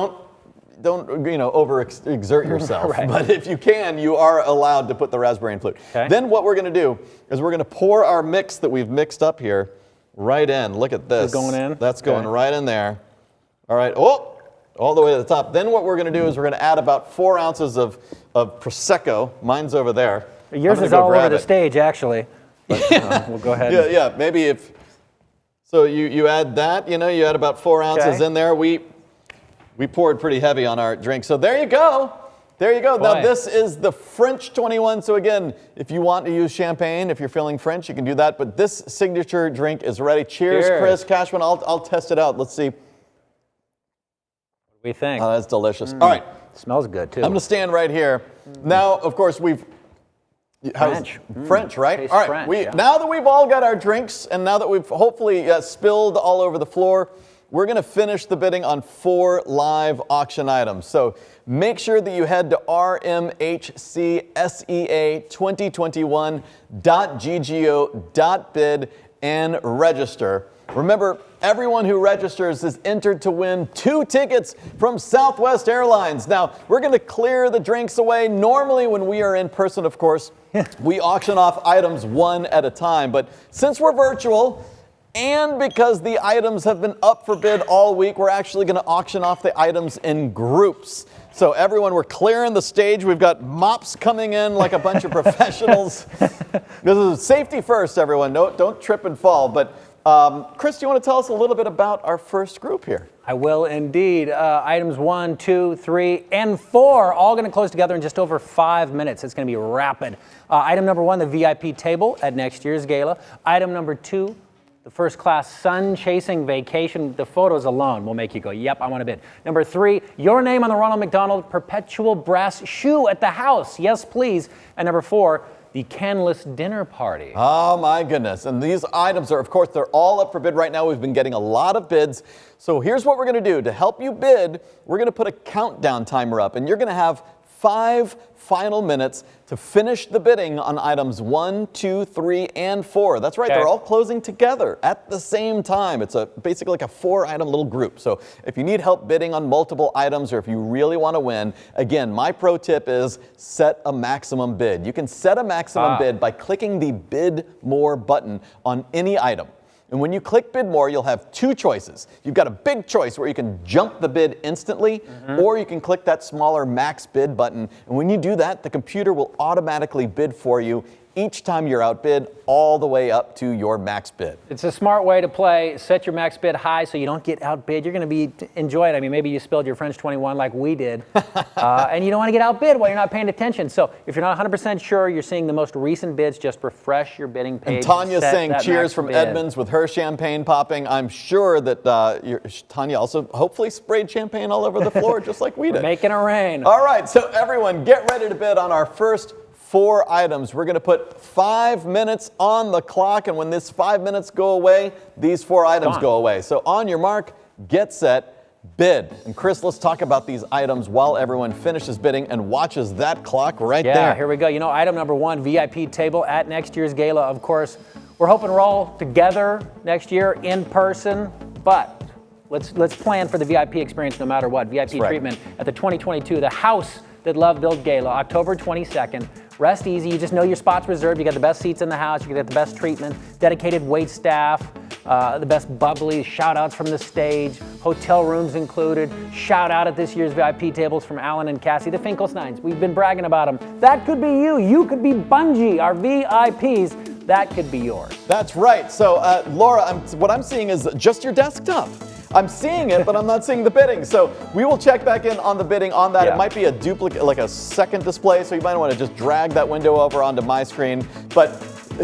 overexert yourself. Right. But if you can, you are allowed to put the raspberry in flute. Then what we're going to do is we're going to pour our mix that we've mixed up here right in. Look at this. It's going in? That's going right in there. All right. Oh, all the way to the top. Then what we're going to do is we're going to add about 4 ounces of Prosecco. Mine's over there. Yours is all over the stage, actually. But, we'll go ahead. Yeah. Maybe if. So you add that. You add about 4 ounces in there. We poured pretty heavy on our drink. So there you go. There you go. Now this is the French 21. So again, if you want to use champagne, if you're feeling French, you can do that. But this signature drink is ready. Cheers. Chris Cashman. I'll test it out. Let's see. What do we think? Oh, that's delicious. All right. Smells good too. I'm going to stand right here. Now, of course, French, right? Tastes All right. French, Now that we've all got our drinks, and now that we've hopefully spilled all over the floor, we're going to finish the bidding on 4 live auction items. So make sure that you head to RMHCSEA2021.ggo.bid and register. Remember, everyone who registers is entered to win 2 tickets from Southwest Airlines. Now, we're going to clear the drinks away. Normally, when we are in person, of course, we auction off items one at a time. But since we're virtual, and because the items have been up for bid all week, we're actually going to auction off the items in groups. So everyone, we're clearing the stage. We've got mops coming in like a bunch of professionals. This is safety first, everyone. Don't trip and fall. But Chris, do you want to tell us a little bit about our first group here? I will indeed. Items 1, 2, 3, and 4, all going to close together in just over 5 minutes. It's going to be rapid. Item number 1, the VIP table at next year's gala. Item number 2, the first class sun-chasing vacation. The photos alone will make you go, yep, I want to bid. Number 3, your name on the Ronald McDonald perpetual brass shoe at the house. Yes, please. And number 4, the canless dinner party. Oh my goodness. And these items are, of course, they're all up for bid right now. We've been getting a lot of bids. So here's what we're going to do. To help you bid, we're going to put a countdown timer up, and you're going to have 5 final minutes to finish the bidding on items 1, 2, 3, and 4. That's right, they're all closing together at the same time. It's basically like a 4-item little group. So if you need help bidding on multiple items, or if you really want to win, again, my pro tip is set a maximum bid. You can set a maximum bid by clicking the Bid More button on any item. And when you click Bid More, you'll have 2 choices. You've got a big choice where you can jump the bid instantly, or you can click that smaller max bid button. And when you do that, the computer will automatically bid for you each time you're outbid, all the way up to your max bid. It's a smart way to play. Set your max bid high so you don't get outbid. You're going to be enjoying it. I mean, maybe you spilled your French 21 like we did, and you don't want to get outbid while you're not paying attention. So if you're not 100% sure, you're seeing the most recent bids, just refresh your bidding page. And Tanya's set saying that cheers max from bid. Edmonds with her champagne popping. I'm sure that Tanya also hopefully sprayed champagne all over the floor just like we did. Making it rain. All right, so everyone get ready to bid on our first 4 items. We're going to put 5 minutes on the clock, and when this 5 minutes go away, these 4 items go away. So on your mark, get set, bid. And Chris, let's talk about these items while everyone finishes bidding and watches that clock right there. Yeah, here we go. You know, item number 1, VIP table at next year's gala. Of course, we're hoping we're all together next year in person, but let's plan for the VIP experience no matter what. VIP treatment at the 2022, the House That Love Built Gala, October 22nd. Rest easy, you just know your spot's reserved. You got the best seats in the house, you get the best treatment, dedicated wait staff, the best bubbly shout outs from the stage, hotel rooms included, shout out at this year's VIP tables from Alan and Cassie, the Finkelsteins. We've been bragging about them. That could be you. You could be Bungie, our VIPs. That could be yours. That's right. So Laura, what I'm seeing is just your desktop. I'm seeing it, but I'm not seeing the bidding. So we will check back in on the bidding on that. It might be a duplicate, like a second display, so you might want to just drag that window over onto my screen. But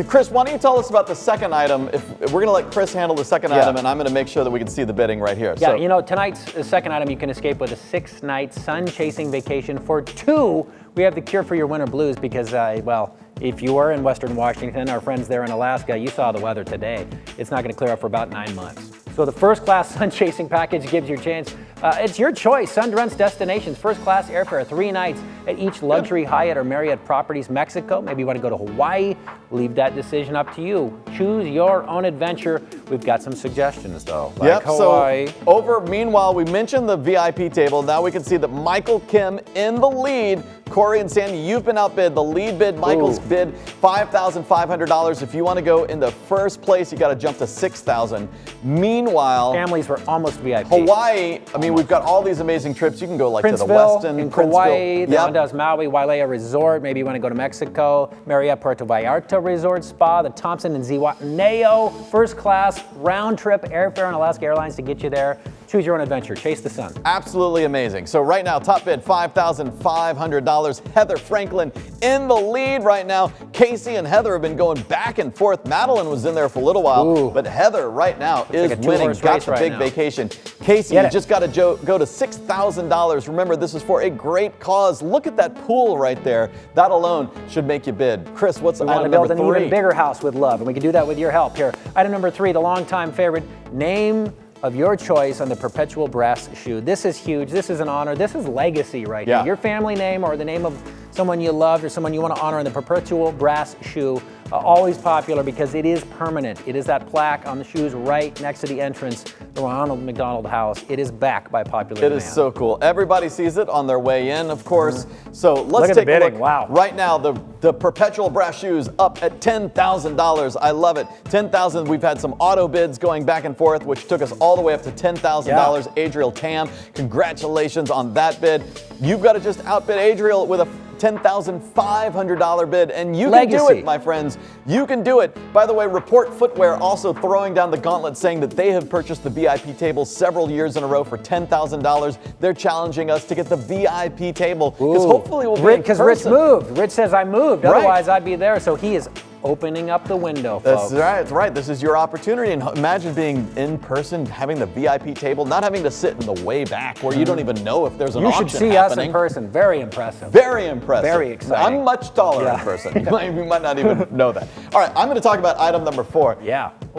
Chris, why don't you tell us about the second item? If we're going to let Chris handle the second item, and I'm going to make sure that we can see the bidding right here. Yeah, so, you know, tonight's second item, you can escape with a 6-night sun-chasing vacation. For 2, we have the cure for your winter blues because, well, if you were in Western Washington, our friends there in Alaska, you saw the weather today. It's not going to clear up for about 9 months. So the first class sun chasing package gives you a chance. It's your choice. Sundrun's destinations, first class airfare, 3 nights at each luxury Hyatt or Marriott properties, Mexico. Maybe you want to go to Hawaii. Leave that decision up to you. Choose your own adventure. We've got some suggestions though, like Hawaii. So meanwhile, we mentioned the VIP table. Now we can see that Michael Kim in the lead. Corey and Sandy, you've been outbid. The lead bid, Michael's bid, $5,500. If you want to go in the first place, you got to jump to $6,000. Meanwhile, families were almost VIP. Hawaii, I mean, we've got all these amazing trips. You can go like to the Princeville, Westin, in Kauai, the Andaz Maui, Wailea Resort. Maybe you want to go to Mexico, Marriott Puerto Vallarta Resort Spa, the Thompson and Zihuatanejo, first class round trip airfare on Alaska Airlines to get you there. Choose your own adventure. Chase the sun. Absolutely amazing. So right now, top bid, $5,500. Heather Franklin in the lead right now. Casey and Heather have been going back and forth. Madeline was in there for a little while, but Heather right now is winning. Got the big vacation. Casey, you just got to go to $6,000. Remember, this is for a great cause. Look at that pool right there. That alone should make you bid. Chris, what's item number 3? We want to build an even bigger house with love, and we can do that with your help here. Item number 3, the longtime favorite, name of your choice on the perpetual brass shoe. This is huge. This is an honor. This is legacy right here. Your family name or the name of someone you loved or someone you want to honor in the perpetual brass shoe. Always popular because it is permanent. It is that plaque on the shoes right next to the entrance, the Ronald McDonald House. It is back by popular demand. It is so cool. Everybody sees it on their way in, of course. So let's take a look. Wow. Right now, the perpetual brass shoes up at $10,000. I love it. $10,000. We've had some auto bids going back and forth, which took us all the way up to $10,000. Adriel Tam, congratulations on that bid. You've got to just outbid Adriel with a $10,500 bid, and you can do it, my friends. You can do it. By the way, Report Footwear also throwing down the gauntlet, saying that they have purchased the VIP table several years in a row for $10,000. They're challenging us to get the VIP table because hopefully we'll be in person. Because Rich moved. Rich says I moved. Otherwise, I'd be there. So he is opening up the window, folks. That's right. This is your opportunity. And imagine being in person, having the VIP table, not having to sit in the way back where you don't even know if there's an auction happening. You should see us in person. Very impressive. Very impressive. Very exciting. I'm much taller in person. You might not even know that. All right, I'm going to talk about item number 4.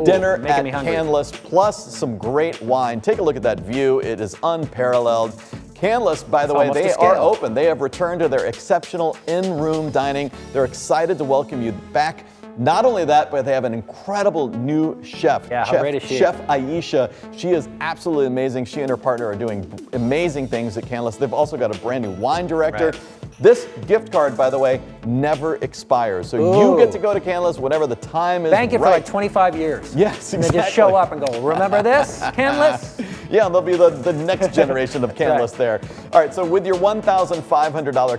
Dinner at Canlis plus some great wine. Take a look at that view. It is unparalleled. Canlis, by the way, they are open. They have returned to their exceptional in-room dining. They're excited to welcome you back. Not only that, but they have an incredible new chef. How great is she? Chef Aisha. She is absolutely amazing. She and her partner are doing amazing things at Canlis. They've also got a brand new wine director. This gift card, by the way, never expires. So you get to go to Canlis whenever the time is Bank it for like 25 years. Yes, exactly. And then just show up and go, remember this, Canlis? Yeah, they'll be the next generation of Canlis there. All right, so with your $1,500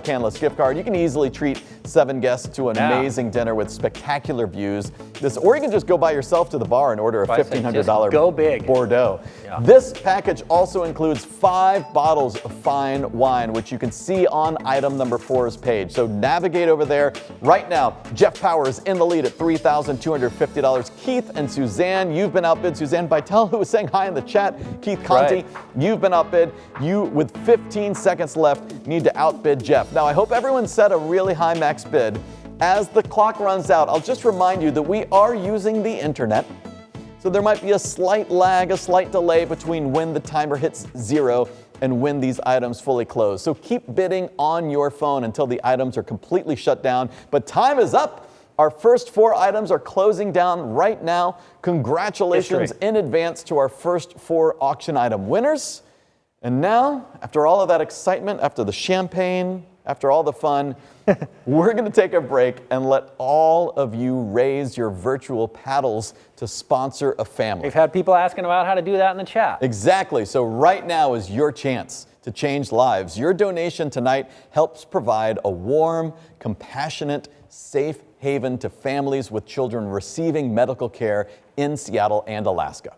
Canlis gift card, you can easily treat 7 guests to an amazing dinner with spectacular views. Or you can just go by yourself to the bar and order a $1,500 go big. Bordeaux. Yeah. This package also includes 5 bottles of fine wine, which you can see on item number 4's page. So navigate over there right now. Jeff Powers in the lead at $3,250. Keith and Suzanne, you've been outbid. Suzanne Bytel, who was saying hi in the chat. Keith Conti, you've been outbid. You, with 15 seconds left, need to outbid Jeff. Now, I hope everyone set a really high max bid. As the clock runs out, I'll just remind you that we are using the internet. So there might be a slight lag, a slight delay between when the timer hits 0 and when these items fully close. So keep bidding on your phone until the items are completely shut down. But time is up. Our first 4 items are closing down right now. Congratulations in advance to our first 4 auction item winners. And now, after all of that excitement, after the champagne, after all the fun, we're going to take a break and let all of you raise your virtual paddles to sponsor a family. We've had people asking about how to do that in the chat. Exactly. So right now is your chance to change lives. Your donation tonight helps provide a warm, compassionate, safe haven to families with children receiving medical care in Seattle and Alaska.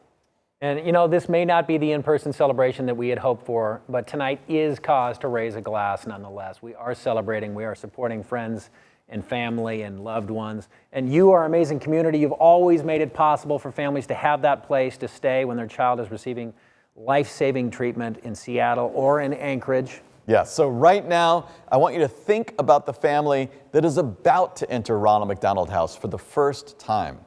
And you know, this may not be the in-person celebration that we had hoped for, but tonight is cause to raise a glass nonetheless. We are celebrating, we are supporting friends and family and loved ones. And you are an amazing community. You've always made it possible for families to have that place to stay when their child is receiving life-saving treatment in Seattle or in Anchorage. Yeah, so right now, I want you to think about the family that is about to enter Ronald McDonald House for the first time.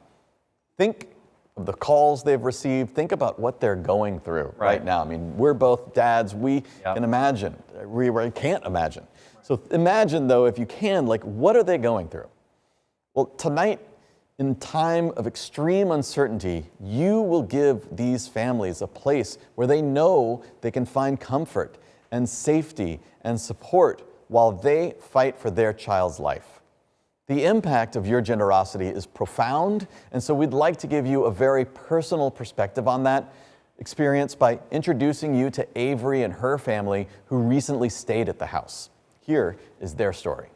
Think of the calls they've received. Think about what they're going through right now. I mean, we're both dads. We can imagine. We can't imagine. So imagine, though, if you can, like, what are they going through? Well, tonight, in time of extreme uncertainty, you will give these families a place where they know they can find comfort and safety and support while they fight for their child's life. The impact of your generosity is profound, and so we'd like to give you a very personal perspective on that experience by introducing you to Avery and her family who recently stayed at the house. Here is their story.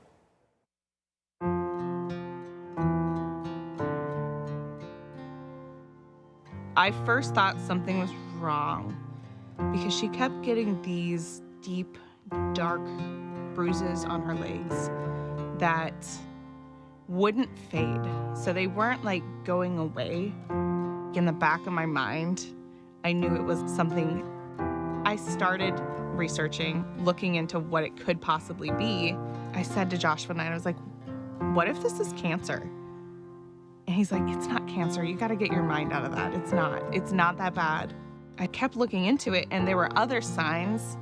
I first thought something was wrong because she kept getting these deep, dark bruises on her legs that wouldn't fade. So they weren't like going away. In the back of my mind, I knew it was something. I started researching, looking into what it could possibly be. I said to Josh one night, I was like, what if this is cancer? And he's like, it's not cancer. You got to get your mind out of that. It's not that bad. I kept looking into it, and there were other signs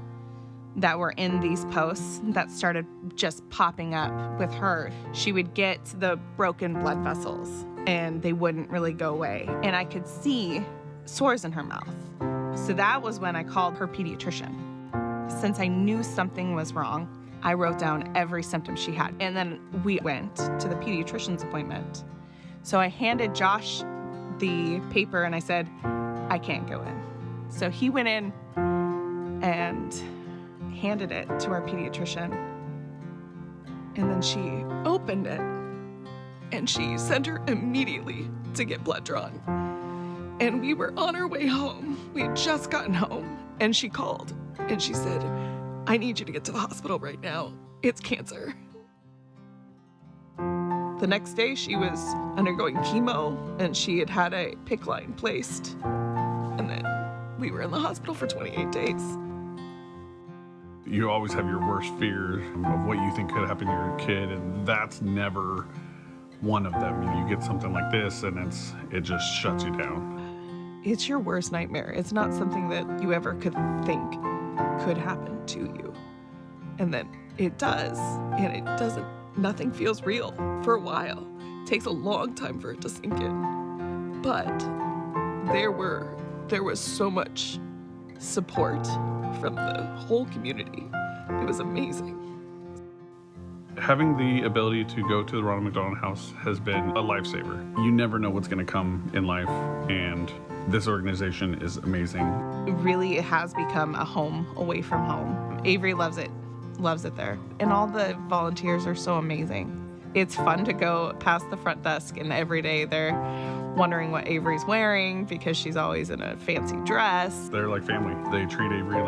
that were in these posts that started just popping up with her. She would get the broken blood vessels, and they wouldn't really go away. And I could see sores in her mouth. So that was when I called her pediatrician. Since I knew something was wrong, I wrote down every symptom she had. And then we went to the pediatrician's appointment. So I handed Josh the paper and I said, I can't go in. So he went in and handed it to our pediatrician. And then she opened it and she sent her immediately to get blood drawn. And we were on our way home. We had just gotten home and she called and she said, I need you to get to the hospital right now. It's cancer. The next day she was undergoing chemo and she had had a PICC line placed. And then we were in the hospital for 28 days. You always have your worst fears of what you think could happen to your kid, and that's never one of them. You get something like this and it just shuts you down. It's your worst nightmare. It's not something that you ever could think could happen to you. And then it does, and it doesn't. Nothing feels real for a while. It takes a long time for it to sink in. But there was so much support from the whole community. It was amazing. Having the ability to go to the Ronald McDonald House has been a lifesaver. You never know what's going to come in life, and This organization is amazing. Really, it has become a home away from home. Avery loves it there. And all the volunteers are so amazing. It's fun to go past the front desk, and every day they're wondering what Avery's wearing because she's always in a fancy dress. They're like family. They treat Avery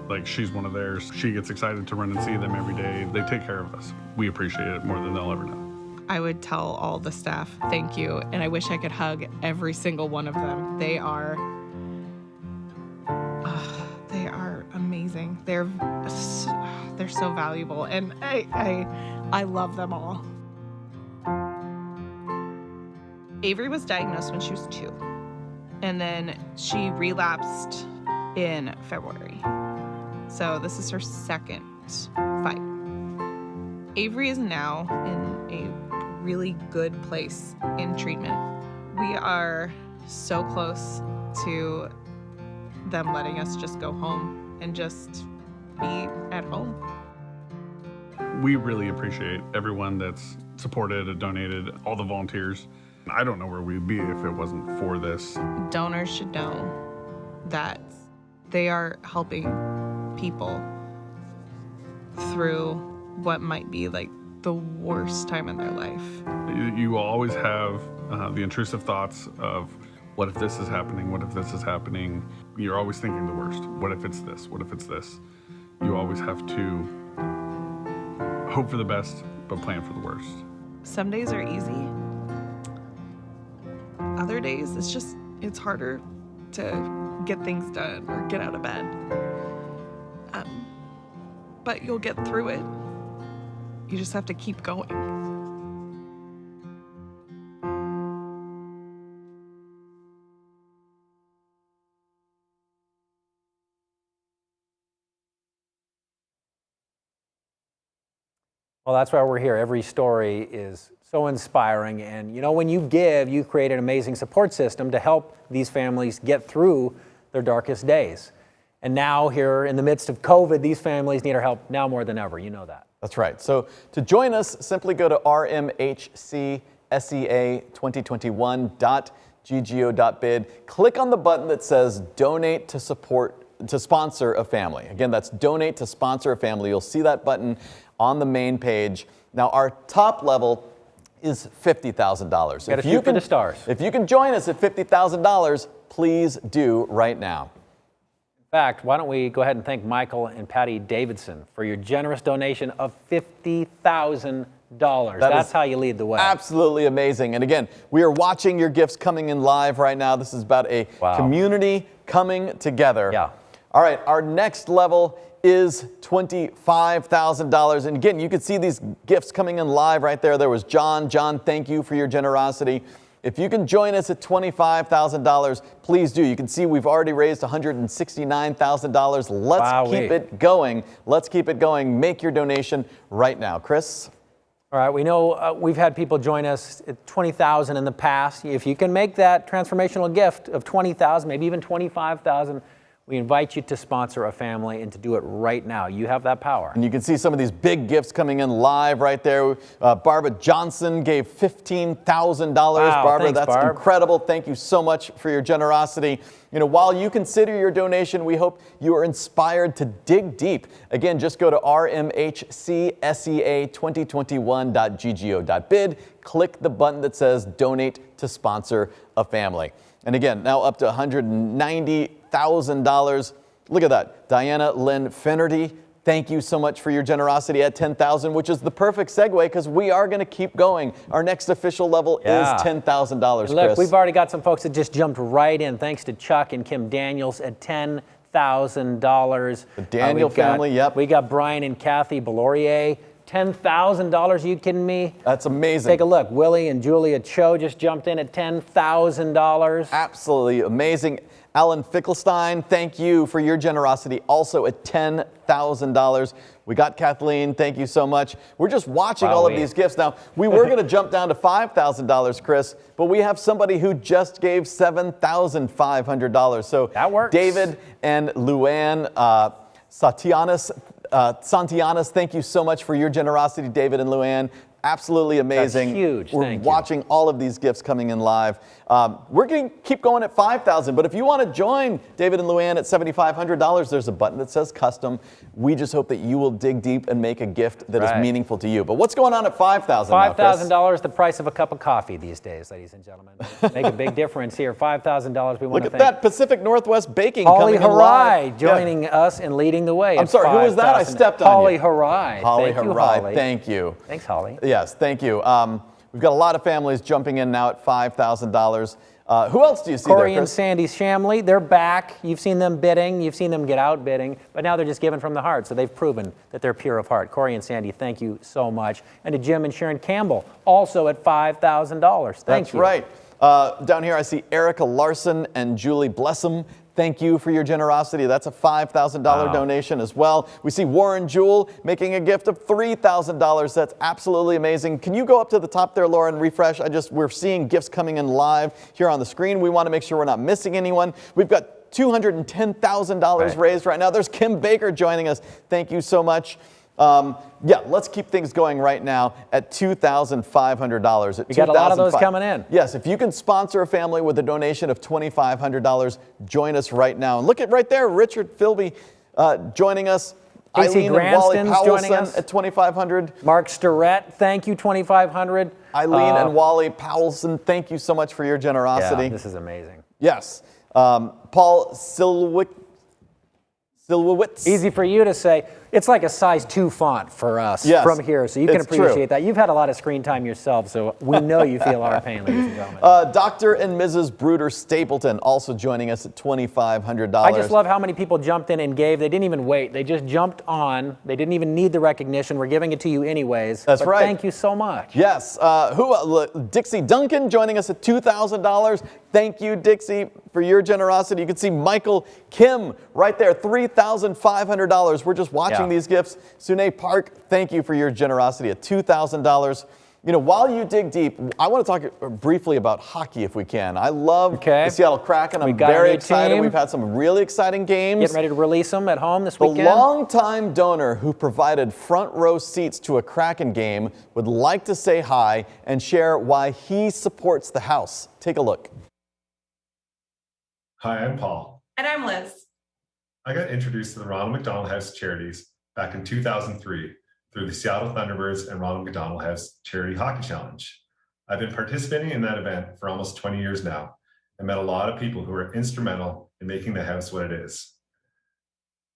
like she's one of theirs. She gets excited to run and see them every day. They take care of us. We appreciate it more than they'll ever know. I would tell all the staff thank you, and I wish I could hug every single one of them. They are amazing. They're so valuable, and I love them all. Avery was diagnosed when she was 2, and then she relapsed in February. So this is her second fight. Avery is now in a really good place in treatment. We are so close to them letting us just go home and just be at home. We really appreciate everyone that's supported and donated, all the volunteers. I don't know where we'd be if it wasn't for this. Donors should know that they are helping people through what might be like the worst time in their life. You will always have the intrusive thoughts of, what if this is happening? What if this is happening? You're always thinking the worst. What if it's this? What if it's this? You always have to hope for the best, but plan for the worst. Some days are easy. Other days, it's harder to get things done or get out of bed. But you'll get through it. You just have to keep going. Well, that's why we're here. Every story is so inspiring. And you know, when you give, you create an amazing support system to help these families get through their darkest days. And now here in the midst of COVID, these families need our help now more than ever. You know that. That's right. So to join us, simply go to rmhcsea2021.ggo.bid. Click on the button that says donate to sponsor a family. Again, that's donate to sponsor a family. You'll see that button on the main page. Now, our top level is $50,000. Got to shoot for the stars. If you can join us at $50,000, please do right now. In fact, why don't we go ahead and thank Michael and Patty Davidson for your generous donation of $50,000. That's how you lead the way. Absolutely amazing. And again, we are watching your gifts coming in live right now. This is about a community coming together. Yeah. All right, our next level is $25,000. And again, you can see these gifts coming in live right there. There was John. John, thank you for your generosity. If you can join us at $25,000, please do. You can see we've already raised $169,000. Let's keep it going. Let's keep it going. Make your donation right now. Chris? All right, we know we've had people join us at $20,000 in the past. If you can make that transformational gift of $20,000, maybe even $25,000, we invite you to sponsor a family and to do it right now. You have that power. And you can see some of these big gifts coming in live right there. Barb Johnson gave $15,000. Wow, Barbara, thanks, that's Barb. incredible. Thank you so much for your generosity. You know, while you consider your donation, we hope you are inspired to dig deep. Again, just go to rmhcsea2021.ggo.bid. Click the button that says donate to sponsor a family. And again, now up to $190,000. Look at that. Diana Lynn Finnerty, thank you so much for your generosity at $10,000, which is the perfect segue because we are going to keep going. Our next official level is $10,000, Chris. Look, we've already got some folks that just jumped right in, thanks to Chuck and Kim Daniels at $10,000. The Daniel family, yep. We got Brian and Kathy Belorier. $10,000, you kidding me? That's amazing. Take a look. Willie and Julia Cho just jumped in at $10,000. Absolutely amazing. Alan Fickelstein, thank you for your generosity, also at $10,000. We got Kathleen, thank you so much. We're just watching all of these gifts now. We were going to jump down to $5,000, Chris, but we have somebody who just gave $7,500. So that works. David and Luann Santianas, thank you so much for your generosity, David and Luann. absolutely amazing. That's huge. We're Thank you. watching all of these gifts coming in live. We're going to keep going at $5,000, but if you want to join David and Luann at $7,500, there's a button that says custom. We just hope that you will dig deep and make a gift that is meaningful to you. But what's going on at $5,000? $5,000, the price of a cup of coffee these days, ladies and gentlemen. Make a big difference here. $5,000. We want to thank that Pacific Northwest Baking Holly coming in Harai live. joining us and leading the way. I'm sorry, who was that? I stepped on Holly you. Harai. Holly Thank you, Harai. Holly. Thank you. Thanks, Holly. Yes, thank you. We've got a lot of families jumping in now at $5,000. Who else do you see Corey there, and Chris? Sandy Shamley, they're back. You've seen them bidding. You've seen them get out bidding. But now they're just giving from the heart. So they've proven that they're pure of heart. Corey and Sandy, thank you so much. And to Jim and Sharon Campbell, also at $5,000. Thank you. That's right. Down here I see Erica Larson and Julie Blessum. Thank you for your generosity. That's a $5,000 donation as well. We see Warren Jewell making a gift of $3,000. That's absolutely amazing. Can you go up to the top there, Laura, and refresh? We're seeing gifts coming in live here on the screen. We want to make sure we're not missing anyone. We've got $210,000 raised right now. There's Kim Baker joining us. Thank you so much. Yeah, let's keep things going right now at $2,500. We got a lot of those coming in. Yes, if you can sponsor a family with a donation of $2,500, join us right now. And look at right there, Richard Philby joining us. Casey Eileen and Wally Granston's joining Powelson us at $2,500. Mark Starrett, thank you, $2,500. Eileen and Wally Powelson, thank you so much for your generosity. Yeah, this is amazing. Yes. Paul Silwick. Easy for you to say. It's like a size 2 font for us from here, so you can appreciate that. You've had a lot of screen time yourself, so we know you feel our pain, ladies and gentlemen. Dr. and Mrs. Bruder Stapleton also joining us at $2,500. I just love how many people jumped in and gave. They didn't even wait. They just jumped on. They didn't even need the recognition. We're giving it to you anyways. That's right. Thank you so much. Yes. Dixie Duncan joining us at $2,000. Thank you, Dixie, for your generosity. You can see Michael Kim right there, $3,500. We're just watching these gifts. Sune Park, thank you for your generosity at $2,000. You know, while you dig deep, I want to talk briefly about hockey if we can. I love the Seattle Kraken. I'm very excited. Team. We've had some really exciting games. Getting ready to release them at home this weekend. The longtime donor who provided front row seats to a Kraken game would like to say hi and share why he supports the house. Take a look. Hi, I'm Paul. And I'm Liz. I got introduced to the Ronald McDonald House charities back in 2003 through the Seattle Thunderbirds and Ronald McDonald House Charity Hockey Challenge. I've been participating in that event for almost 20 years now and met a lot of people who are instrumental in making the house what it is.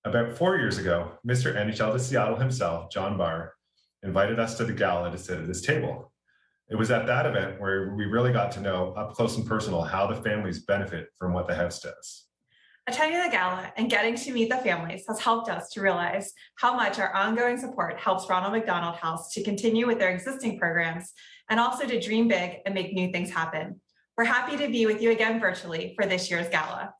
About 4 years ago, Mr. NHL to Seattle himself, John Barr, invited us to the Gala to sit at his table. It was at that event where we really got to know up close and personal how the families benefit from what the house does. Attending the gala and getting to meet the families has helped us to realize how much our ongoing support helps Ronald McDonald House to continue with their existing programs and also to dream big and make new things happen. We're happy to be with you again virtually for this year's gala.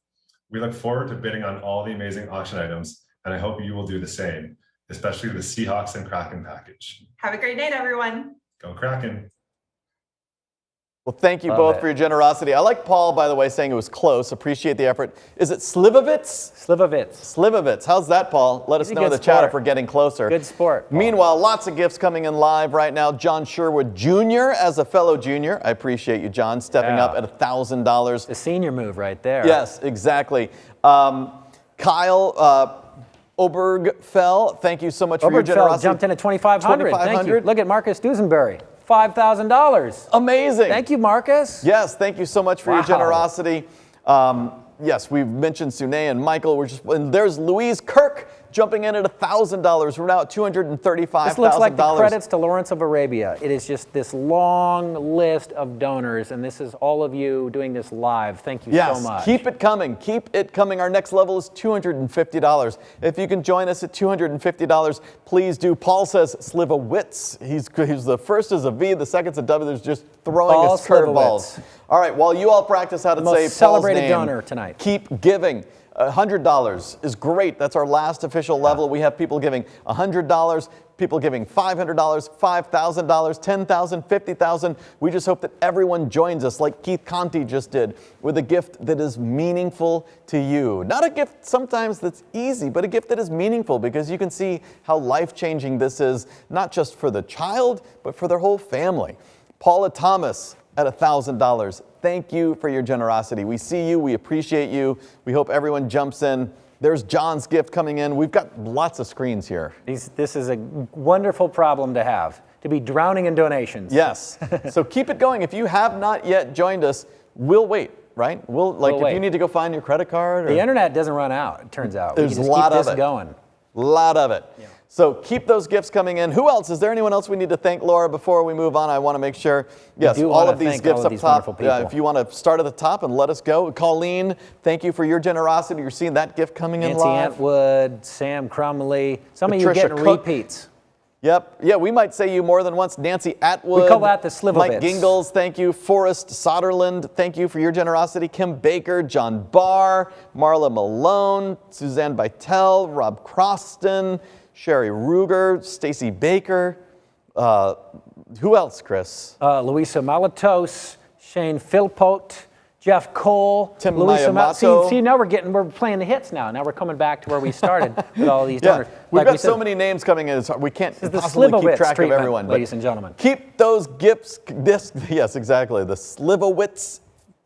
We look forward to bidding on all the amazing auction items, and I hope you will do the same, especially the Seahawks and Kraken package. Have a great night, everyone. Go Kraken. Well, thank you both for your generosity. I like Paul, by the way, saying it was close. Appreciate the effort. Is it Slivovitz? Slivovitz. Slivovitz. How's that, Paul? Let us know in the chat if we're getting closer. Good sport. Paul. Meanwhile, lots of gifts coming in live right now. John Sherwood Jr. as a fellow junior. I appreciate you, John, stepping up at $1,000. The senior move right there. Yes, exactly. Kyle Obergfell, thank you so much for your generosity. Jumped in at $2,500. Thank you. Look at Marcus Duesenberry. $5,000. Amazing. Thank you, Marcus. Yes, thank you so much for your generosity. Yes, we've mentioned Sune and Michael. And there's Louise Kirk jumping in at $1,000. We're now at $235,000. This looks like the credits to Lawrence of Arabia. It is just this long list of donors, and this is all of you doing this live. Thank you so much. Keep it coming. Keep it coming. Our next level is $250. If you can join us at $250, please do. Paul says Slivovitz. He's the first is a V, the second's a W. There's just throwing us curveballs. All right, while you all practice how to say Paul's celebrated name, donor tonight. Keep giving. $100 is great. That's our last official level. We have people giving $100, people giving $500, $5,000, $10,000, $50,000. We just hope that everyone joins us like Keith Conti just did with a gift that is meaningful to you. Not a gift sometimes that's easy, but a gift that is meaningful because you can see how life-changing this is, not just for the child, but for their whole family. Paula Thomas at $1,000. Thank you for your generosity. We see you. We appreciate you. We hope everyone jumps in. There's John's gift coming in. We've got lots of screens here. This is a wonderful problem to have, to be drowning in donations. Yes. So keep it going. If you have not yet joined us, we'll wait, right? We'll if you need to go find your credit card. The internet doesn't run out, it turns out. There's we a can just lot keep of this it. going. Lot of it. Yeah. So keep those gifts coming in. Who else? Is there anyone else we need to thank, Laura, before we move on? I want to make sure. Yes, all of these gifts up top. If you want to start at the top and let us go. Colleen, thank you for your generosity. You're seeing that gift coming in live. Nancy Antwood, Sam Crumley. Some of you Patricia getting Cook. repeats. Yep. Yeah, we might say you more than once. Nancy Atwood. We call that the Slivovitz. Mike Gingles, thank you. Forrest Soderland, thank you for your generosity. Kim Baker, John Barr, Marla Malone, Suzanne Vitale, Rob Croston, Sherry Ruger, Stacy Baker. Who else, Chris? Luisa Malatos, Shane Philpot, Jeff Cole, Tim Luisa Mayamato. See, now we're playing the hits now. Now we're coming back to where we started with all these donors. We've got so many names coming in. We can't possibly keep track of everyone. Ladies and gentlemen. Keep those gifts. Yes, exactly. The Slivovitz.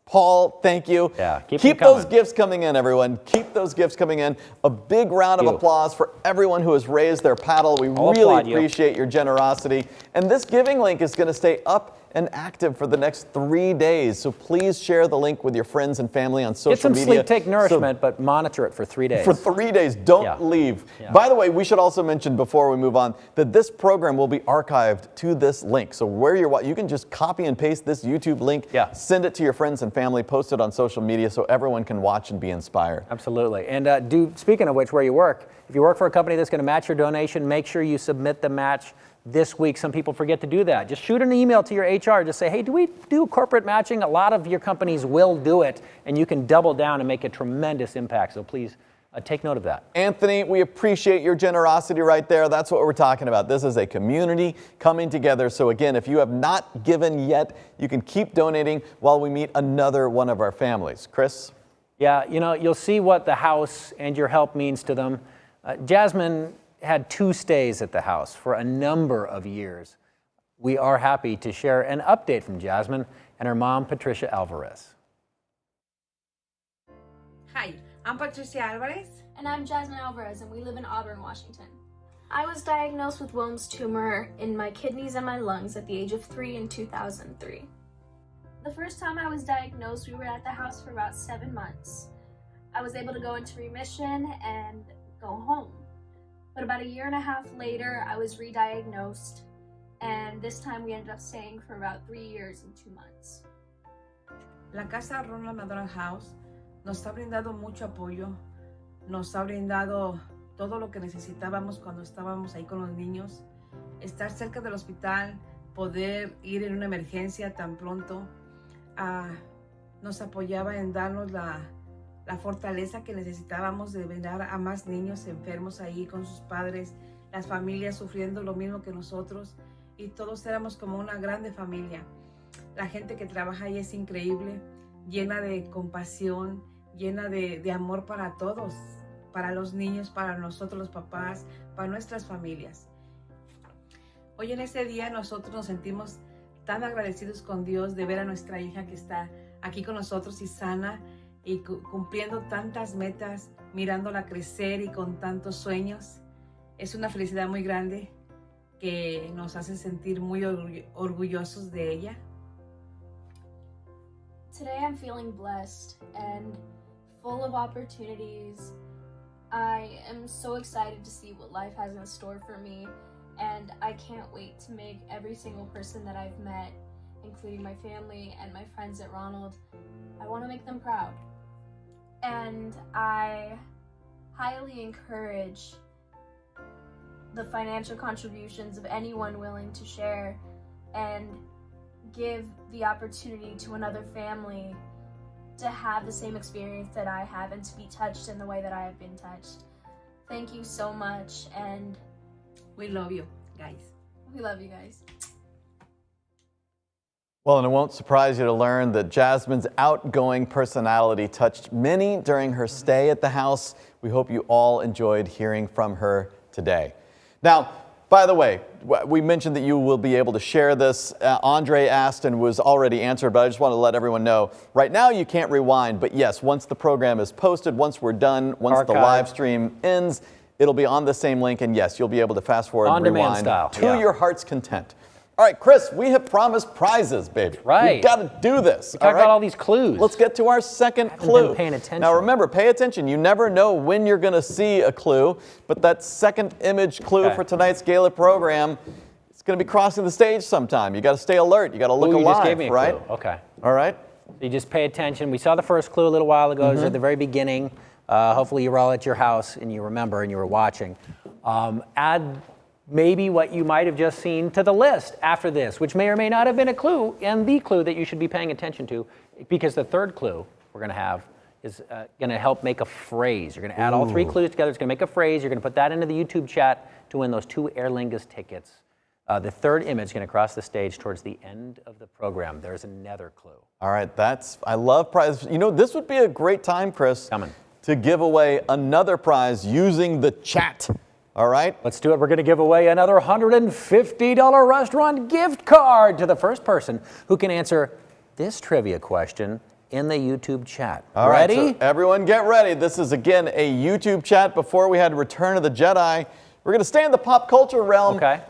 Paul, thank you. Yeah, keep those gifts coming in, everyone. Keep those gifts coming in. A big round of applause for everyone who has raised their paddle. We really appreciate your generosity. And this giving link is going to stay up and active for the next 3 days. So please share the link with your friends and family on social media. Get some sleep, take nourishment, but monitor it for 3 days. For 3 days. Don't leave. Yeah. By the way, we should also mention before we move on that this program will be archived to this link. So where you're watching, you can just copy and paste this YouTube link, send it to your friends and family, post it on social media so everyone can watch and be inspired. Absolutely. And speaking of which, where you work, if you work for a company that's going to match your donation, make sure you submit the match this week. Some people forget to do that. Just shoot an email to your HR. Just say, hey, do we do corporate matching? A lot of your companies will do it, and you can double down and make a tremendous impact. So please take note of that. Anthony, we appreciate your generosity right there. That's what we're talking about. This is a community coming together. So again, if you have not given yet, you can keep donating while we meet another one of our families. Chris? Yeah, you'll see what the house and your help means to them. Jasmine had 2 stays at the house for a number of years. We are happy to share an update from Jasmine and her mom, Patricia Alvarez. Hi, I'm Patricia Alvarez. And I'm Jasmine Alvarez, and we live in Auburn, Washington. I was diagnosed with Wilms tumor in my kidneys and my lungs at the age of 3 in 2003. The first time I was diagnosed, we were at the house for about 7 months. I was able to go into remission and go home. But about 1.5 years later, I was re-diagnosed, and this time we ended up staying for about 3 years and 2 months. La casa Ronald McDonald House nos ha brindado mucho apoyo, nos ha brindado todo lo que necesitábamos cuando estábamos ahí con los niños, estar cerca del hospital, poder ir en una emergencia tan pronto, nos apoyaba en darnos la fortaleza que necesitábamos de brindar a más niños enfermos ahí con sus padres, las familias sufriendo lo mismo que nosotros, y todos éramos como una grande familia. La gente que trabaja ahí es increíble, llena de compasión, llena de amor para todos, para los niños, para nosotros los papás, para nuestras familias. Hoy en este día nosotros nos sentimos tan agradecidos con Dios de ver a nuestra hija que está aquí con nosotros y sana, y cumpliendo tantas metas, mirándola crecer y con tantos sueños. Es una felicidad muy grande que nos hace sentir muy orgullosos de ella. Today I'm feeling blessed and full of opportunities. I am so excited to see what life has in store for me, and I can't wait to make every single person that I've met, including my family and my friends at Ronald, I want to make them proud. And I highly encourage the financial contributions of anyone willing to share and give the opportunity to another family to have the same experience that I have and to be touched in the way that I have been touched. Thank you so much, and we love you, guys. We love you guys. Well, and it won't surprise you to learn that Jasmine's outgoing personality touched many during her stay at the house. We hope you all enjoyed hearing from her today. Now, by the way, we mentioned that you will be able to share this. Andre asked and was already answered, but I just want to let everyone know, right now you can't rewind, but yes, once the program is posted, once we're done, once the live stream ends, it'll be on the same link, and yes, you'll be able to fast forward and rewind style. to your heart's content. All right, Chris, we have promised prizes, baby. Right. We've got to do this. We talked about all these clues. Let's get to our second I clue. haven't been paying attention. Now remember, pay attention. You never know when you're going to see a clue, but that second image clue for tonight's Gala program, it's going to be crossing the stage sometime. You got to stay alert. You got to look alive, you just gave me a right? clue. Okay. All right. So you just pay attention. We saw the first clue a little while ago. It was at the very beginning. Hopefully you were all at your house and you remember and you were watching. Add maybe what you might have just seen to the list after this, which may or may not have been a clue, and the clue that you should be paying attention to, because the third clue we're going to have is going to help make a phrase. You're going to add all three clues together. It's going to make a phrase. You're going to put that into the YouTube chat to win those 2 Aer Lingus tickets. The third image is going to cross the stage towards the end of the program. There's another clue. All right, I love prizes. You know, this would be a great time, Chris, to give away another prize using the chat. All right. Let's do it. We're going to give away another $150 restaurant gift card to the first person who can answer this trivia question in the YouTube chat. All ready? right, so everyone get ready. This is, again, a YouTube chat before we had Return of the Jedi. We're going to stay in the pop culture realm. Okay.